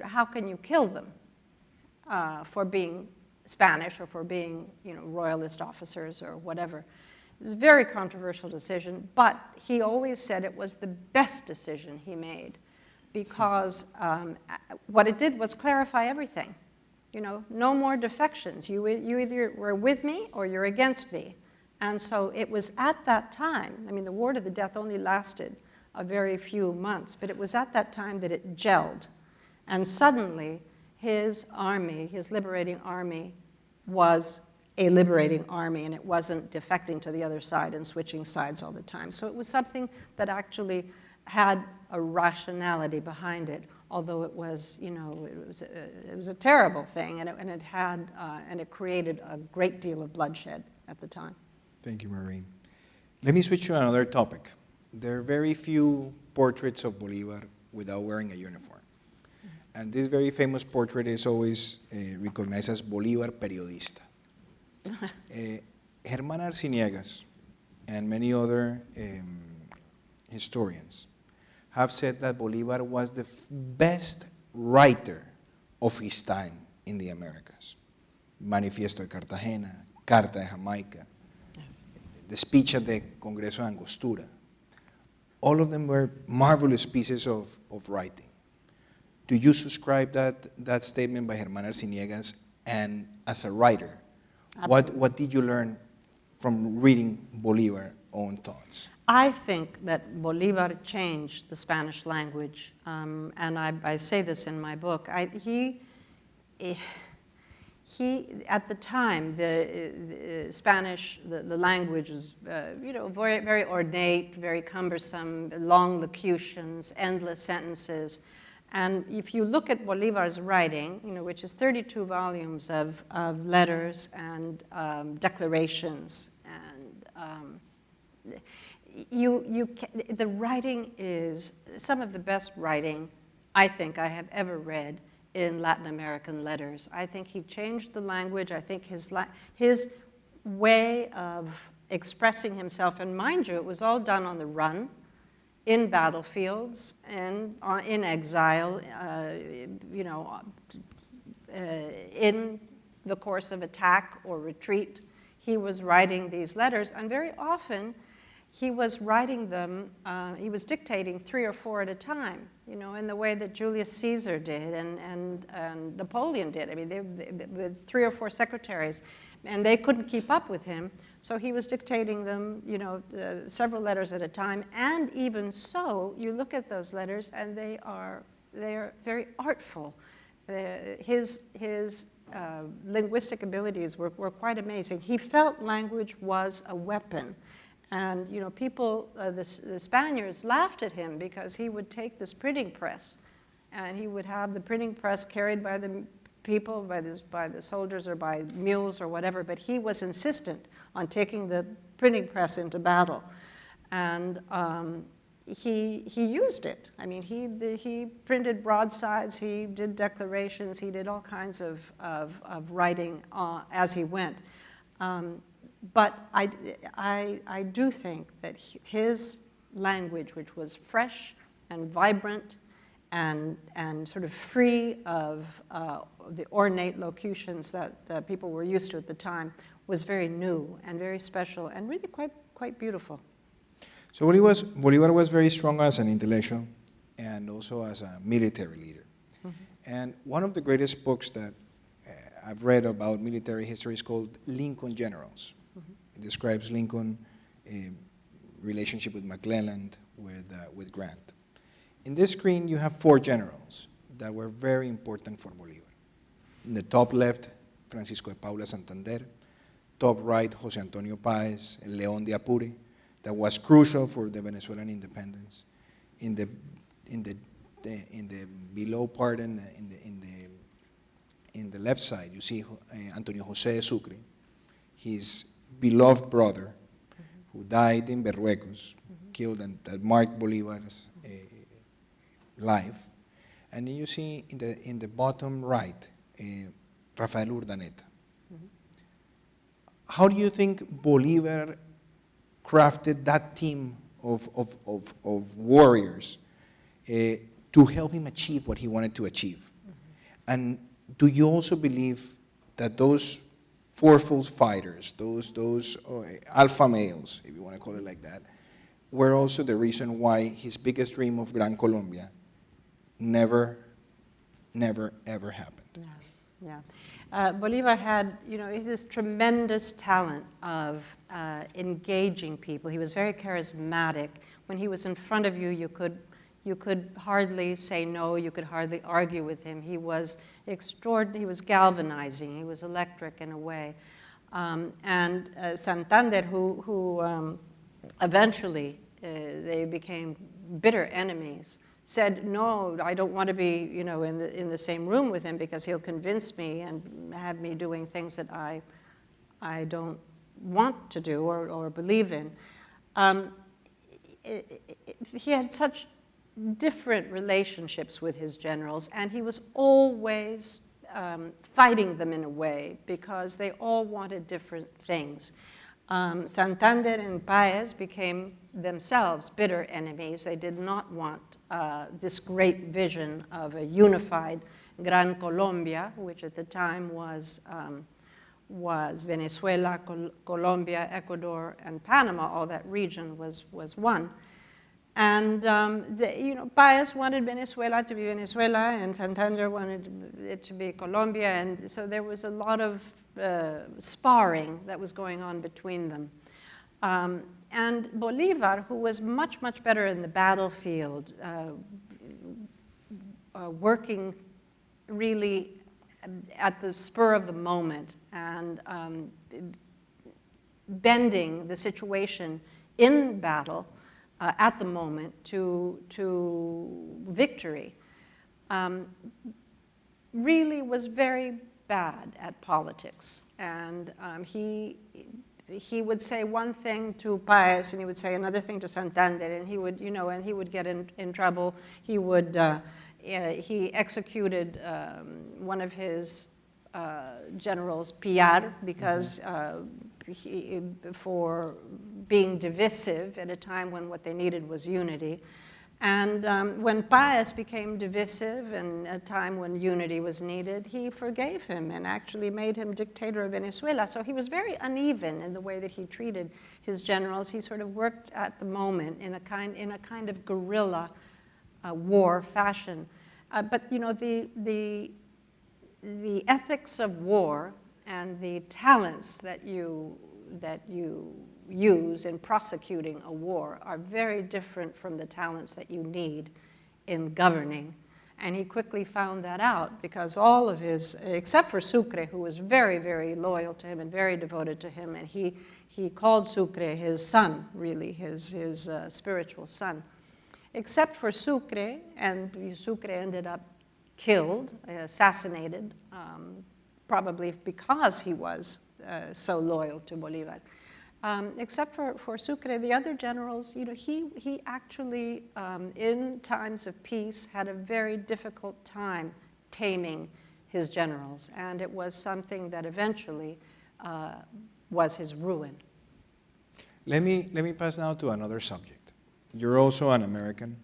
how can you kill them for being Spanish or for being, royalist officers or whatever? It was a very controversial decision, but he always said it was the best decision he made, because what it did was clarify everything. No more defections. You either were with me or you're against me. And so it was at that time, I mean, the war to the death only lasted a very few months, but it was at that time that it gelled. And suddenly, his army, his liberating army, was a liberating army, and it wasn't defecting to the other side and switching sides all the time. So it was something that actually had a rationality behind it, although it was, it was a terrible thing, and it created a great deal of bloodshed at the time. Thank you, Maureen. Let me switch to another topic. There are very few portraits of Bolivar without wearing a uniform. And this very famous portrait is always recognized as Bolivar Periodista. Germán Arciniegas and many other historians have said that Bolivar was the best writer of his time in the Americas. Manifiesto de Cartagena, Carta de Jamaica, yes, the speech at the Congreso de Angostura. All of them were marvelous pieces of writing. Do you subscribe that statement by Germán Arciniegas? And as a writer, what did you learn from reading Bolivar's own thoughts? I think that Bolivar changed the Spanish language, and I say this in my book. He, at the time, the Spanish, the language was, very, very ornate, very cumbersome, long locutions, endless sentences. And if you look at Bolivar's writing, which is 32 volumes of letters and declarations, and the writing is some of the best writing I think I have ever read in Latin American letters. I think he changed the language. I think his way of expressing himself, and mind you, it was all done on the run, in battlefields, and in exile, in the course of attack or retreat. he was writing these letters, and very often he was writing them, he was dictating 3 or 4 at a time, you know, in the way that Julius Caesar did and Napoleon did. I mean, they with 3 or 4 secretaries, and they couldn't keep up with him, so he was dictating them, you know, several letters at a time. And even so, you look at those letters, and they are very artful. His linguistic abilities were quite amazing. He felt language was a weapon. And, you know, people, the Spaniards laughed at him because he would take this printing press, and he would have the printing press carried by the people, by the soldiers or by mules or whatever, but he was insistent on taking the printing press into battle. And he used it. I mean, he printed broadsides, he did declarations, he did all kinds of writing as he went. But I do think that his language, which was fresh and vibrant and sort of free of the ornate locutions that people were used to at the time, was very new and very special and really quite beautiful. So Bolivar was very strong as an intellectual and also as a military leader. Mm-hmm. And one of the greatest books that I've read about military history is called Lincoln Generals. Mm-hmm. It describes Lincoln's relationship with McClellan, with Grant. In this screen, you have 4 generals that were very important for Bolivar. In the top left, Francisco de Paula Santander. Top right, José Antonio Páez, El León de Apure, that was crucial for the Venezuelan independence. In the below part, in the left side, you see Antonio José de Sucre, his beloved brother, mm-hmm. who died in Berruecos, mm-hmm. killed, and that marked Bolivar's life. And then you see in the bottom right, Rafael Urdaneta. Mm-hmm. How do you think Bolivar crafted that team of warriors to help him achieve what he wanted to achieve? Mm-hmm. And do you also believe that those forceful fighters, those alpha males, if you want to call it like that, were also the reason why his biggest dream of Gran Colombia never, ever happened? Yeah. Bolivar had, you know, this tremendous talent of engaging people. He was very charismatic. When he was in front of you, you could hardly say no. You could hardly argue with him. He was extraordinary. He was galvanizing. He was electric in a way. And Santander, who eventually they became bitter enemies, said, no, I don't want to be, you know, in the same room with him because he'll convince me and have me doing things that I don't want to do or believe in. He had such different relationships with his generals, and he was always fighting them in a way because they all wanted different things. Santander and Páez became themselves bitter enemies. They did not want this great vision of a unified Gran Colombia, which at the time was Venezuela, Colombia, Ecuador, and Panama. All that region was one. And you know, Páez wanted Venezuela to be Venezuela, and Santander wanted it to be Colombia, and so there was a lot of sparring that was going on between them. And Bolivar, who was much better in the battlefield, working really at the spur of the moment and bending the situation in battle at the moment to victory, really was very bad at politics. And he would say one thing to Páez, and he would say another thing to Santander, and he would, you know, and he would get in trouble. He would, he executed one of his generals, Piar, because for being divisive at a time when what they needed was unity. And when Páez became divisive in a time when unity was needed, he forgave him and actually made him dictator of Venezuela. So he was very uneven in the way that he treated his generals. He sort of worked at the moment in a kind of guerrilla war fashion. But you know, the ethics of war and the talents that you use in prosecuting a war are very different from the talents that you need in governing. And he quickly found that out because all of his, except for Sucre, who was very, very loyal to him and very devoted to him, and he called Sucre his son, really, his spiritual son. Except for Sucre, and Sucre ended up killed, assassinated, probably because he was so loyal to Bolivar. Except for Sucre, the other generals, you know, he actually, in times of peace, had a very difficult time taming his generals, and it was something that eventually was his ruin. Let me pass now to another subject. You're also an American,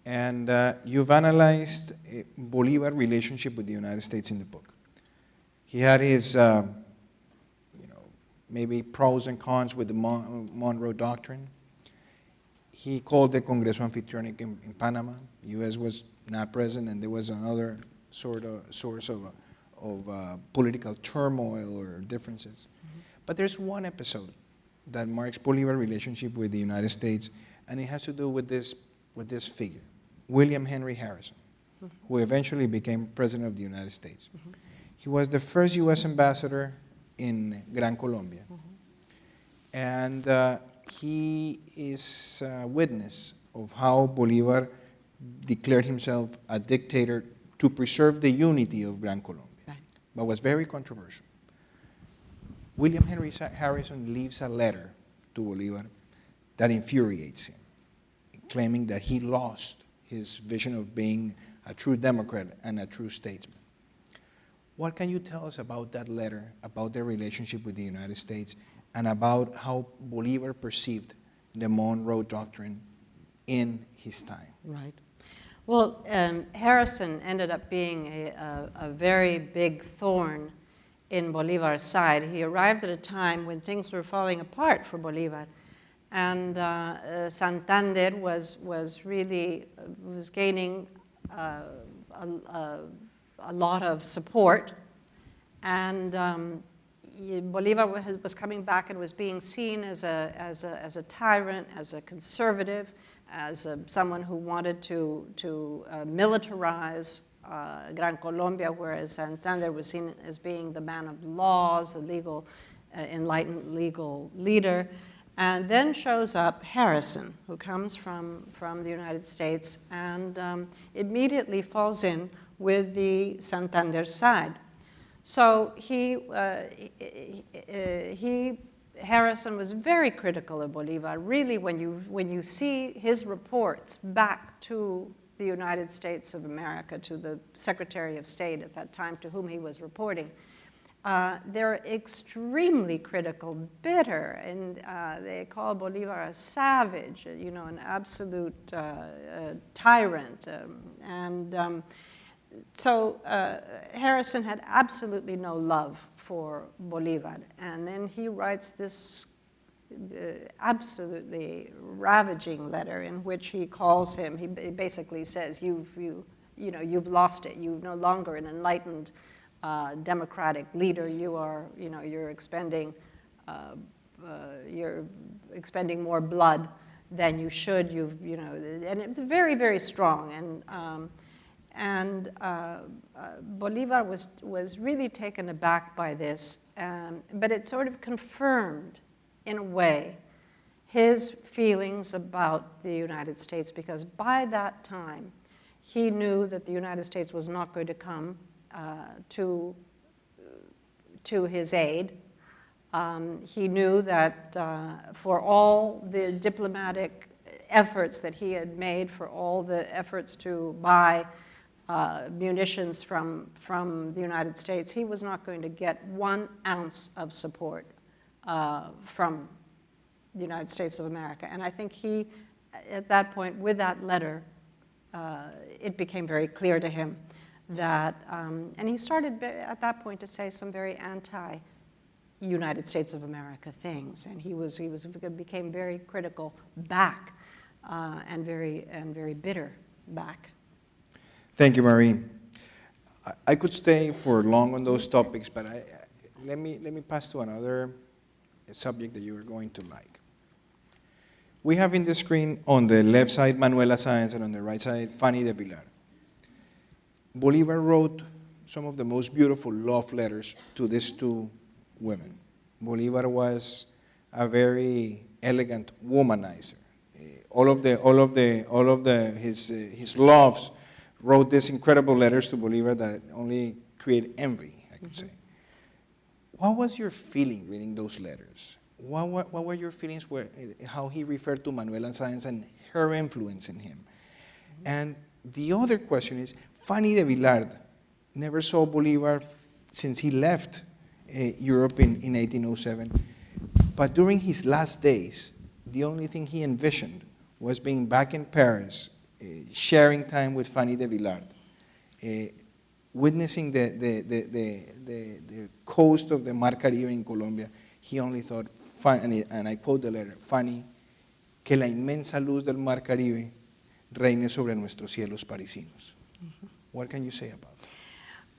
and you've analyzed Bolivar's relationship with the United States in the book. He had his maybe pros and cons with the Monroe Doctrine. He called the Congreso anfitrionic in Panama. The U.S. was not present, and there was another source of political turmoil or differences. Mm-hmm. But there's one episode that marks Bolivar's relationship with the United States, and it has to do with this figure, William Henry Harrison, mm-hmm. who eventually became President of the United States. Mm-hmm. He was the first U.S. ambassador in Gran Colombia. Mm-hmm. And he is a witness of how Bolivar declared himself a dictator to preserve the unity of Gran Colombia, right. But was very controversial. William Henry Harrison leaves a letter to Bolivar that infuriates him, claiming that he lost his vision of being a true Democrat and a true statesman. What can you tell us about that letter, about their relationship with the United States, and about how Bolivar perceived the Monroe Doctrine in his time? Right. Well, Harrison ended up being a very big thorn in Bolivar's side. He arrived at a time when things were falling apart for Bolivar, and Santander was gaining a lot of support, and Bolivar was coming back and was being seen as a tyrant, as a conservative, as someone who wanted to militarize Gran Colombia, whereas Santander was seen as being the man of laws, the legal, enlightened legal leader. And then shows up Harrison, who comes from the United States, and immediately falls in with the Santander side. So Harrison was very critical of Bolivar. Really, when you see his reports back to the United States of America, to the Secretary of State at that time, to whom he was reporting, they're extremely critical, bitter, and they call Bolivar a savage, an absolute tyrant. So Harrison had absolutely no love for Bolivar. And then he writes this absolutely ravaging letter in which he calls him, he basically says, you've lost it. You're no longer an enlightened democratic leader. You're expending more blood than you should. And it was very, very strong. And Bolivar was really taken aback by this, but it sort of confirmed, in a way, his feelings about the United States, because by that time, he knew that the United States was not going to come to his aid. He knew that for all the diplomatic efforts that he had made, for all the efforts to buy munitions from the United States, he was not going to get 1 ounce of support from the United States of America. And I think he, at that point, with that letter, it became very clear to him that, and he started at that point to say some very anti-United States of America things, and he became very critical back, and very bitter back. Thank you, Marie. I could stay for long on those topics, but let me pass to another subject that you are going to like. We have in the screen on the left side Manuela Sáenz and on the right side Fanny de Vilar. Bolivar wrote some of the most beautiful love letters to these two women. Bolivar was a very elegant womanizer. His loves wrote these incredible letters to Bolivar that only create envy, I could say. What was your feeling reading those letters? What were your feelings how he referred to Manuela Sáenz and her influence in him? And the other question is, Fanny de Vilar never saw Bolivar since he left Europe in 1807. But during his last days, the only thing he envisioned was being back in Paris, sharing time with Fanny de Vilar, witnessing the coast of the Mar Caribe in Colombia. He only thought, and I quote the letter, Fanny, que la inmensa luz del Mar Caribe reine sobre nuestros cielos parisinos. Mm-hmm. What can you say about that?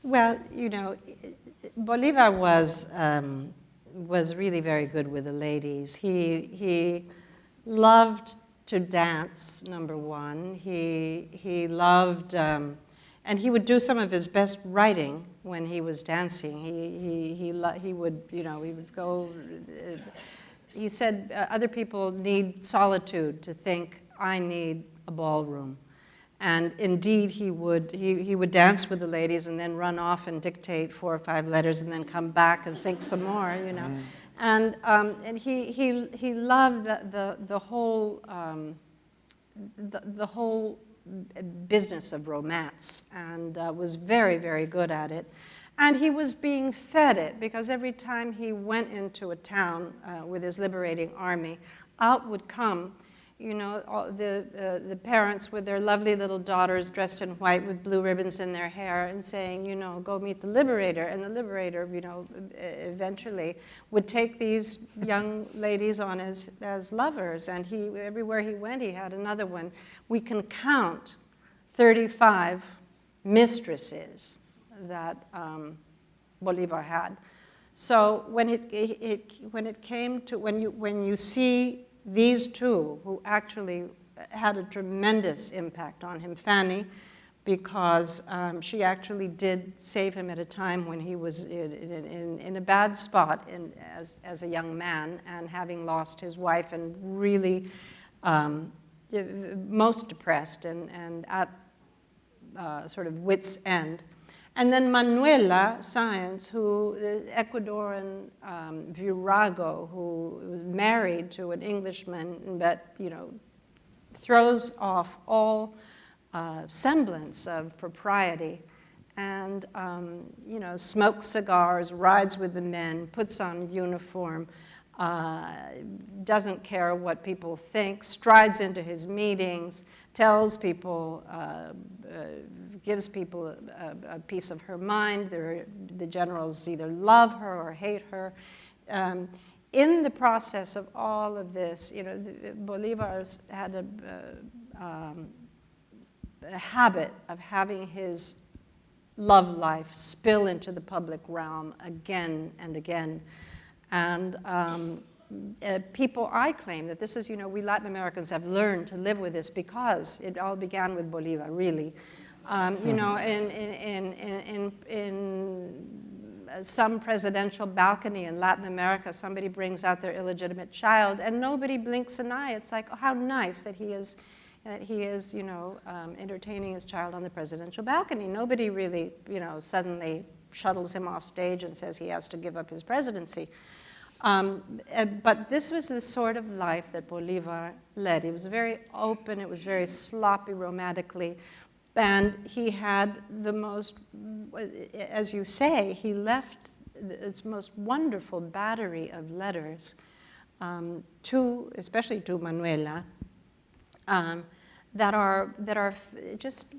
Well, Bolivar was really very good with the ladies. He loved to dance, number one. He loved, and he would do some of his best writing when he was dancing. He would go. He said other people need solitude to think. I need a ballroom. And indeed, he would dance with the ladies and then run off and dictate 4 or 5 letters and then come back and think some more, And he loved the whole business of romance, and was very, very good at it. And he was being fed it, because every time he went into a town with his liberating army, out would come the parents with their lovely little daughters dressed in white with blue ribbons in their hair and saying, go meet the Liberator. And the Liberator, eventually would take these young ladies on as lovers. And everywhere he went, he had another one. We can count 35 mistresses that Bolivar had. So when you see these two, who actually had a tremendous impact on him, Fanny, because she actually did save him at a time when he was in a bad spot as a young man, and having lost his wife and really most depressed and at sort of wit's end. And then Manuela Sáenz, who Ecuadorian virago, who was married to an Englishman, but throws off all semblance of propriety, and smokes cigars, rides with the men, puts on uniform, doesn't care what people think, strides into his meetings, tells people, gives people a piece of her mind. The generals either love her or hate her. In the process of all of this, Bolivar's had a habit of having his love life spill into the public realm again and again. And people, I claim that this is, we Latin Americans have learned to live with this because it all began with Bolivar, really. In some presidential balcony in Latin America, somebody brings out their illegitimate child, and nobody blinks an eye. It's like, oh, how nice that he is entertaining his child on the presidential balcony. Nobody really, suddenly shuttles him off stage and says he has to give up his presidency. But this was the sort of life that Bolivar led. It was very open, it was very sloppy romantically, and he had the most, as you say, he left this most wonderful battery of letters, especially to Manuela, just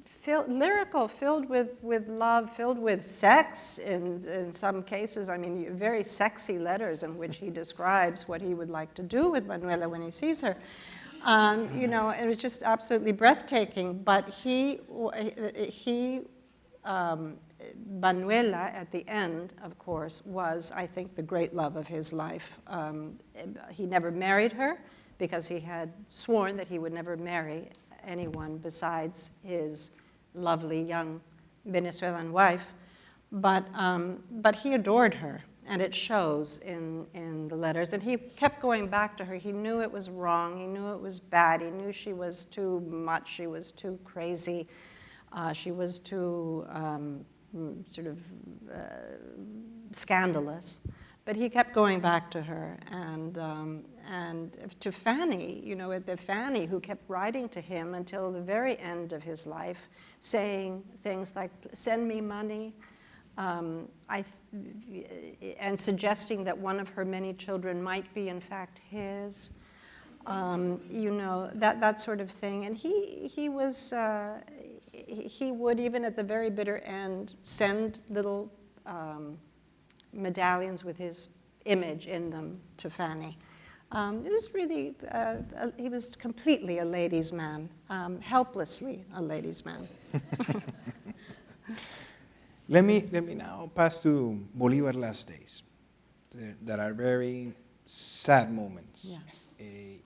lyrical, filled with love, filled with sex in some cases. I mean, very sexy letters in which he describes what he would like to do with Manuela when he sees her. You know, it was just absolutely breathtaking. But Manuela, at the end, of course, was, I think, the great love of his life. He never married her because he had sworn that he would never marry anyone besides his lovely young Venezuelan wife. But he adored her, and it shows in the letters. And he kept going back to her. He knew it was wrong. He knew it was bad. He knew she was too much. She was too crazy. She was too sort of scandalous. But he kept going back to her, and to Fanny, you know, the Fanny who kept writing to him until the very end of his life, saying things like, "Send me money," and suggesting that one of her many children might be, in fact, his. You know, that sort of thing. And he would, even at the very bitter end, send little medallions with his image in them to Fanny. It was really, he was completely a ladies' man, helplessly a ladies' man. Let me now pass to Bolivar's last days. There are very sad moments. Yeah.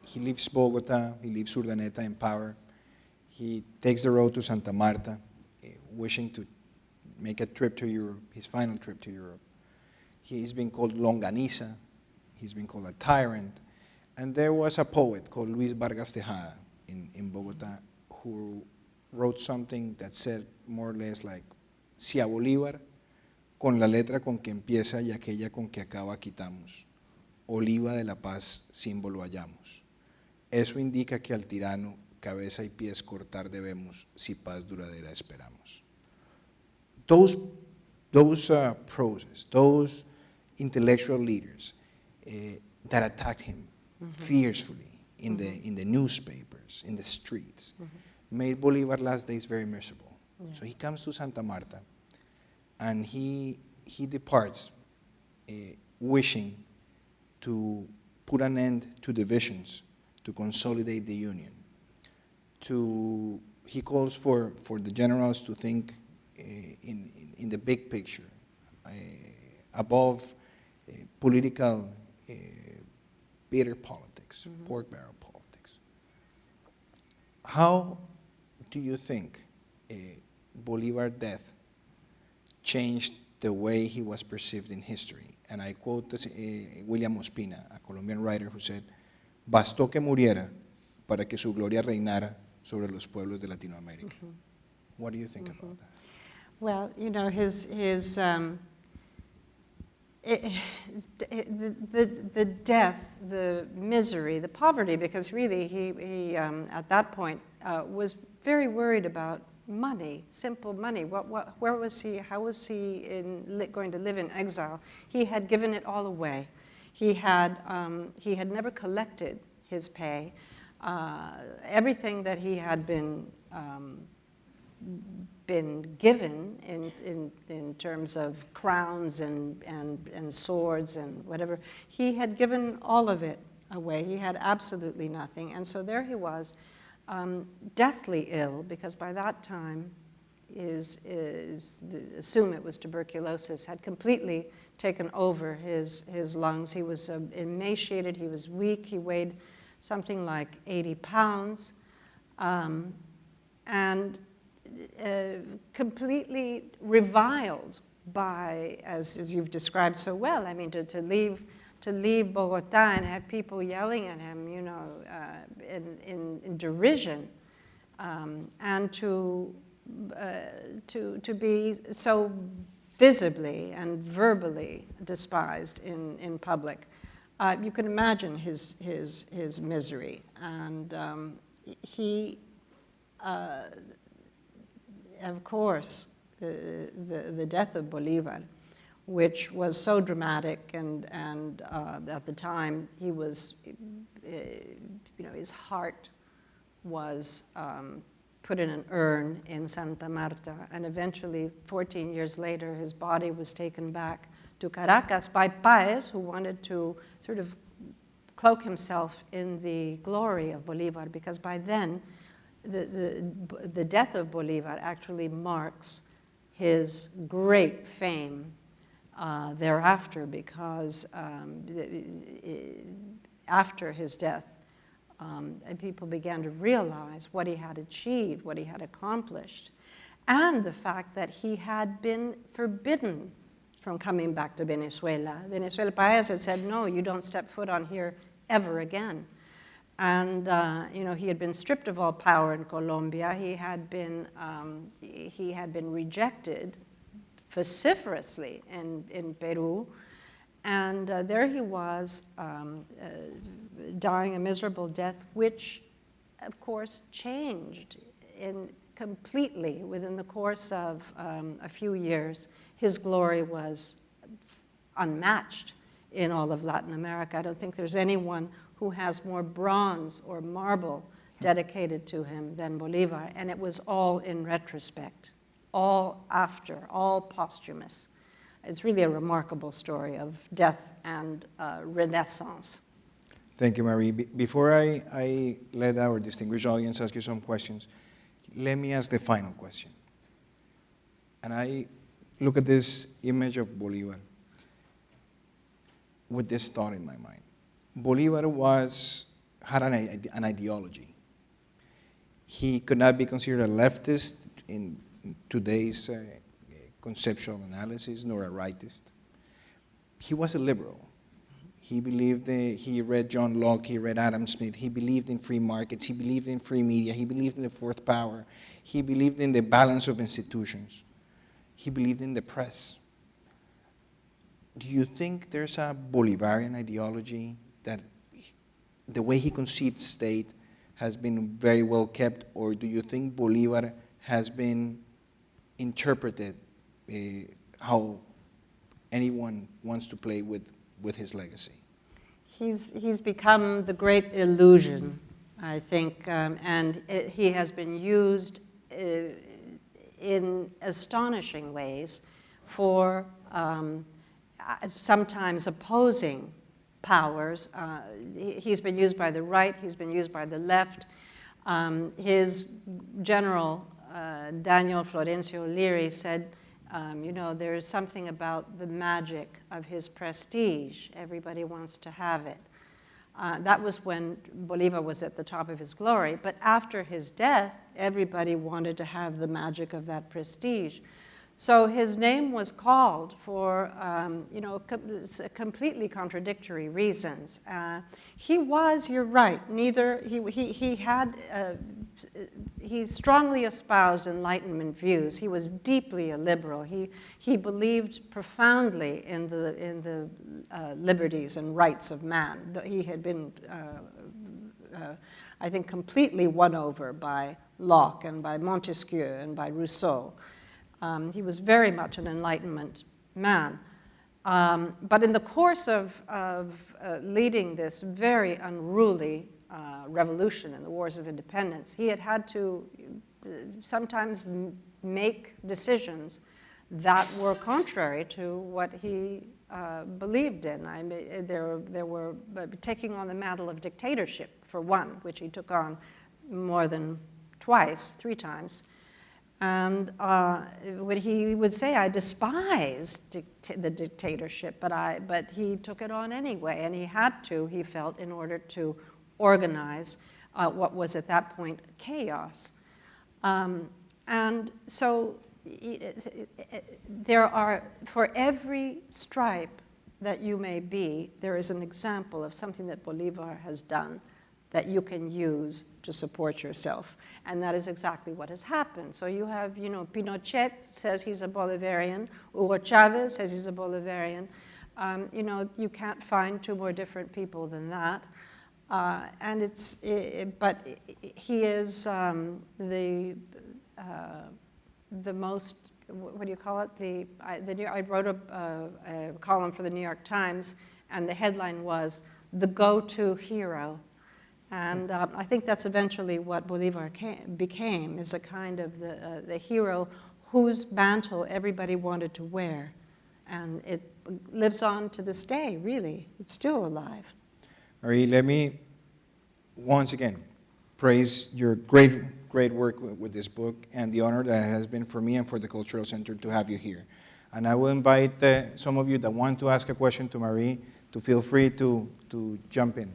He leaves Bogota, he leaves Urdaneta in power. He takes the road to Santa Marta, wishing to make a trip to Europe, his final trip to Europe. He's been called Longaniza, he's been called a tyrant. And there was a poet called Luis Vargas Tejada in Bogota who wrote something that said more or less like, si a Bolívar, con la letra con que empieza y aquella con que acaba quitamos, oliva de la paz símbolo hallamos. Eso indica que al tirano cabeza y pies cortar debemos, si paz duradera esperamos. Those proses, those intellectual leaders that attacked him fiercely in the newspapers, in the streets, made Bolivar's last days very miserable. Yeah. So he comes to Santa Marta, and he departs wishing to put an end to divisions, to consolidate the Union. He calls for the generals to think in the big picture, above political bitter politics, pork barrel politics. How do you think Bolivar's death changed the way he was perceived in history? And I quote William Ospina, a Colombian writer, who said, "Bastó que muriera para que su gloria reinara sobre los pueblos de Latinoamérica." What do you think about that? Well, you know, the death, the misery, the poverty, because really he at that point was very worried about money, simple money. Where was he? How was he going to live in exile? He had given it all away. He had never collected his pay. Everything that he had been given in terms of crowns and swords and whatever, he had given all of it away. He had absolutely nothing. And so there he was, deathly ill, because by that time, assume it was tuberculosis, had completely taken over his lungs. He was emaciated, he was weak, he weighed something like 80 pounds, and completely reviled by, as you've described so well, I mean, to leave Bogota and have people yelling at him, you know, in derision, and to be so visibly and verbally despised in public. You can imagine his misery, and he, of course, the death of Bolivar, which was so dramatic, and at the time he was, you know, his heart was put in an urn in Santa Marta, and eventually, 14 years later, his body was taken back to Caracas by Páez, who wanted to sort of cloak himself in the glory of Bolivar, because by then, the death of Bolivar actually marks his great fame thereafter, because after his death, and people began to realize what he had achieved, what he had accomplished, and the fact that he had been forbidden from coming back to Venezuela. Venezuela, Páez had said, no, you don't step foot on here ever again. And he had been stripped of all power in Colombia. He had been rejected vociferously in Peru. And there he was, dying a miserable death, which, of course, changed completely within the course of a few years. His glory was unmatched in all of Latin America. I don't think there's anyone who has more bronze or marble dedicated to him than Bolivar, and it was all in retrospect, all after, all posthumous. It's really a remarkable story of death and renaissance. Thank you, Marie. Before I let our distinguished audience ask you some questions, let me ask the final question. And I look at this image of Bolivar with this thought in my mind. Bolivar had an ideology. He could not be considered a leftist in today's conceptual analysis, nor a rightist. He was a liberal. He believed, he read John Locke, he read Adam Smith, he believed in free markets, he believed in free media, he believed in the fourth power, he believed in the balance of institutions, he believed in the press. Do you think there's a Bolivarian ideology that the way he conceived state has been very well kept, or do you think Bolivar has been interpreted how anyone wants to play with his legacy? He's become the great illusion, I think, and he has been used in astonishing ways for sometimes opposing powers. He's been used by the right, he's been used by the left. His general, Daniel Florencio Leary, said, there is something about the magic of his prestige. Everybody wants to have it. That was when Bolivar was at the top of his glory. But after his death, everybody wanted to have the magic of that prestige. So his name was called for, completely contradictory reasons. He was, you're right, he strongly espoused Enlightenment views. He was deeply a liberal. He believed profoundly in the liberties and rights of man. He had been, I think, completely won over by Locke and by Montesquieu and by Rousseau. He was very much an Enlightenment man. But in the course of leading this very unruly revolution in the wars of independence, he had to sometimes make decisions that were contrary to what he believed in. I mean, there were taking on the mantle of dictatorship, for one, which he took on more than three times. And when he would say, I despise the dictatorship, but he took it on anyway, and he had to, he felt, in order to organize what was at that point chaos. And so there are, for every stripe that you may be, there is an example of something that Bolivar has done that you can use to support yourself. And that is exactly what has happened. So you have, Pinochet says he's a Bolivarian. Hugo Chavez says he's a Bolivarian. You can't find two more different people than that. But he is the most, what do you call it? I wrote a column for the New York Times, and the headline was, "The Go-To Hero." And I think that's eventually what Bolivar became, is a kind of the hero whose mantle everybody wanted to wear. And it lives on to this day, really. It's still alive. Marie, let me once again praise your great work with this book and the honor that it has been for me and for the Cultural Center to have you here. And I will invite some of you that want to ask a question to Marie to feel free to jump in.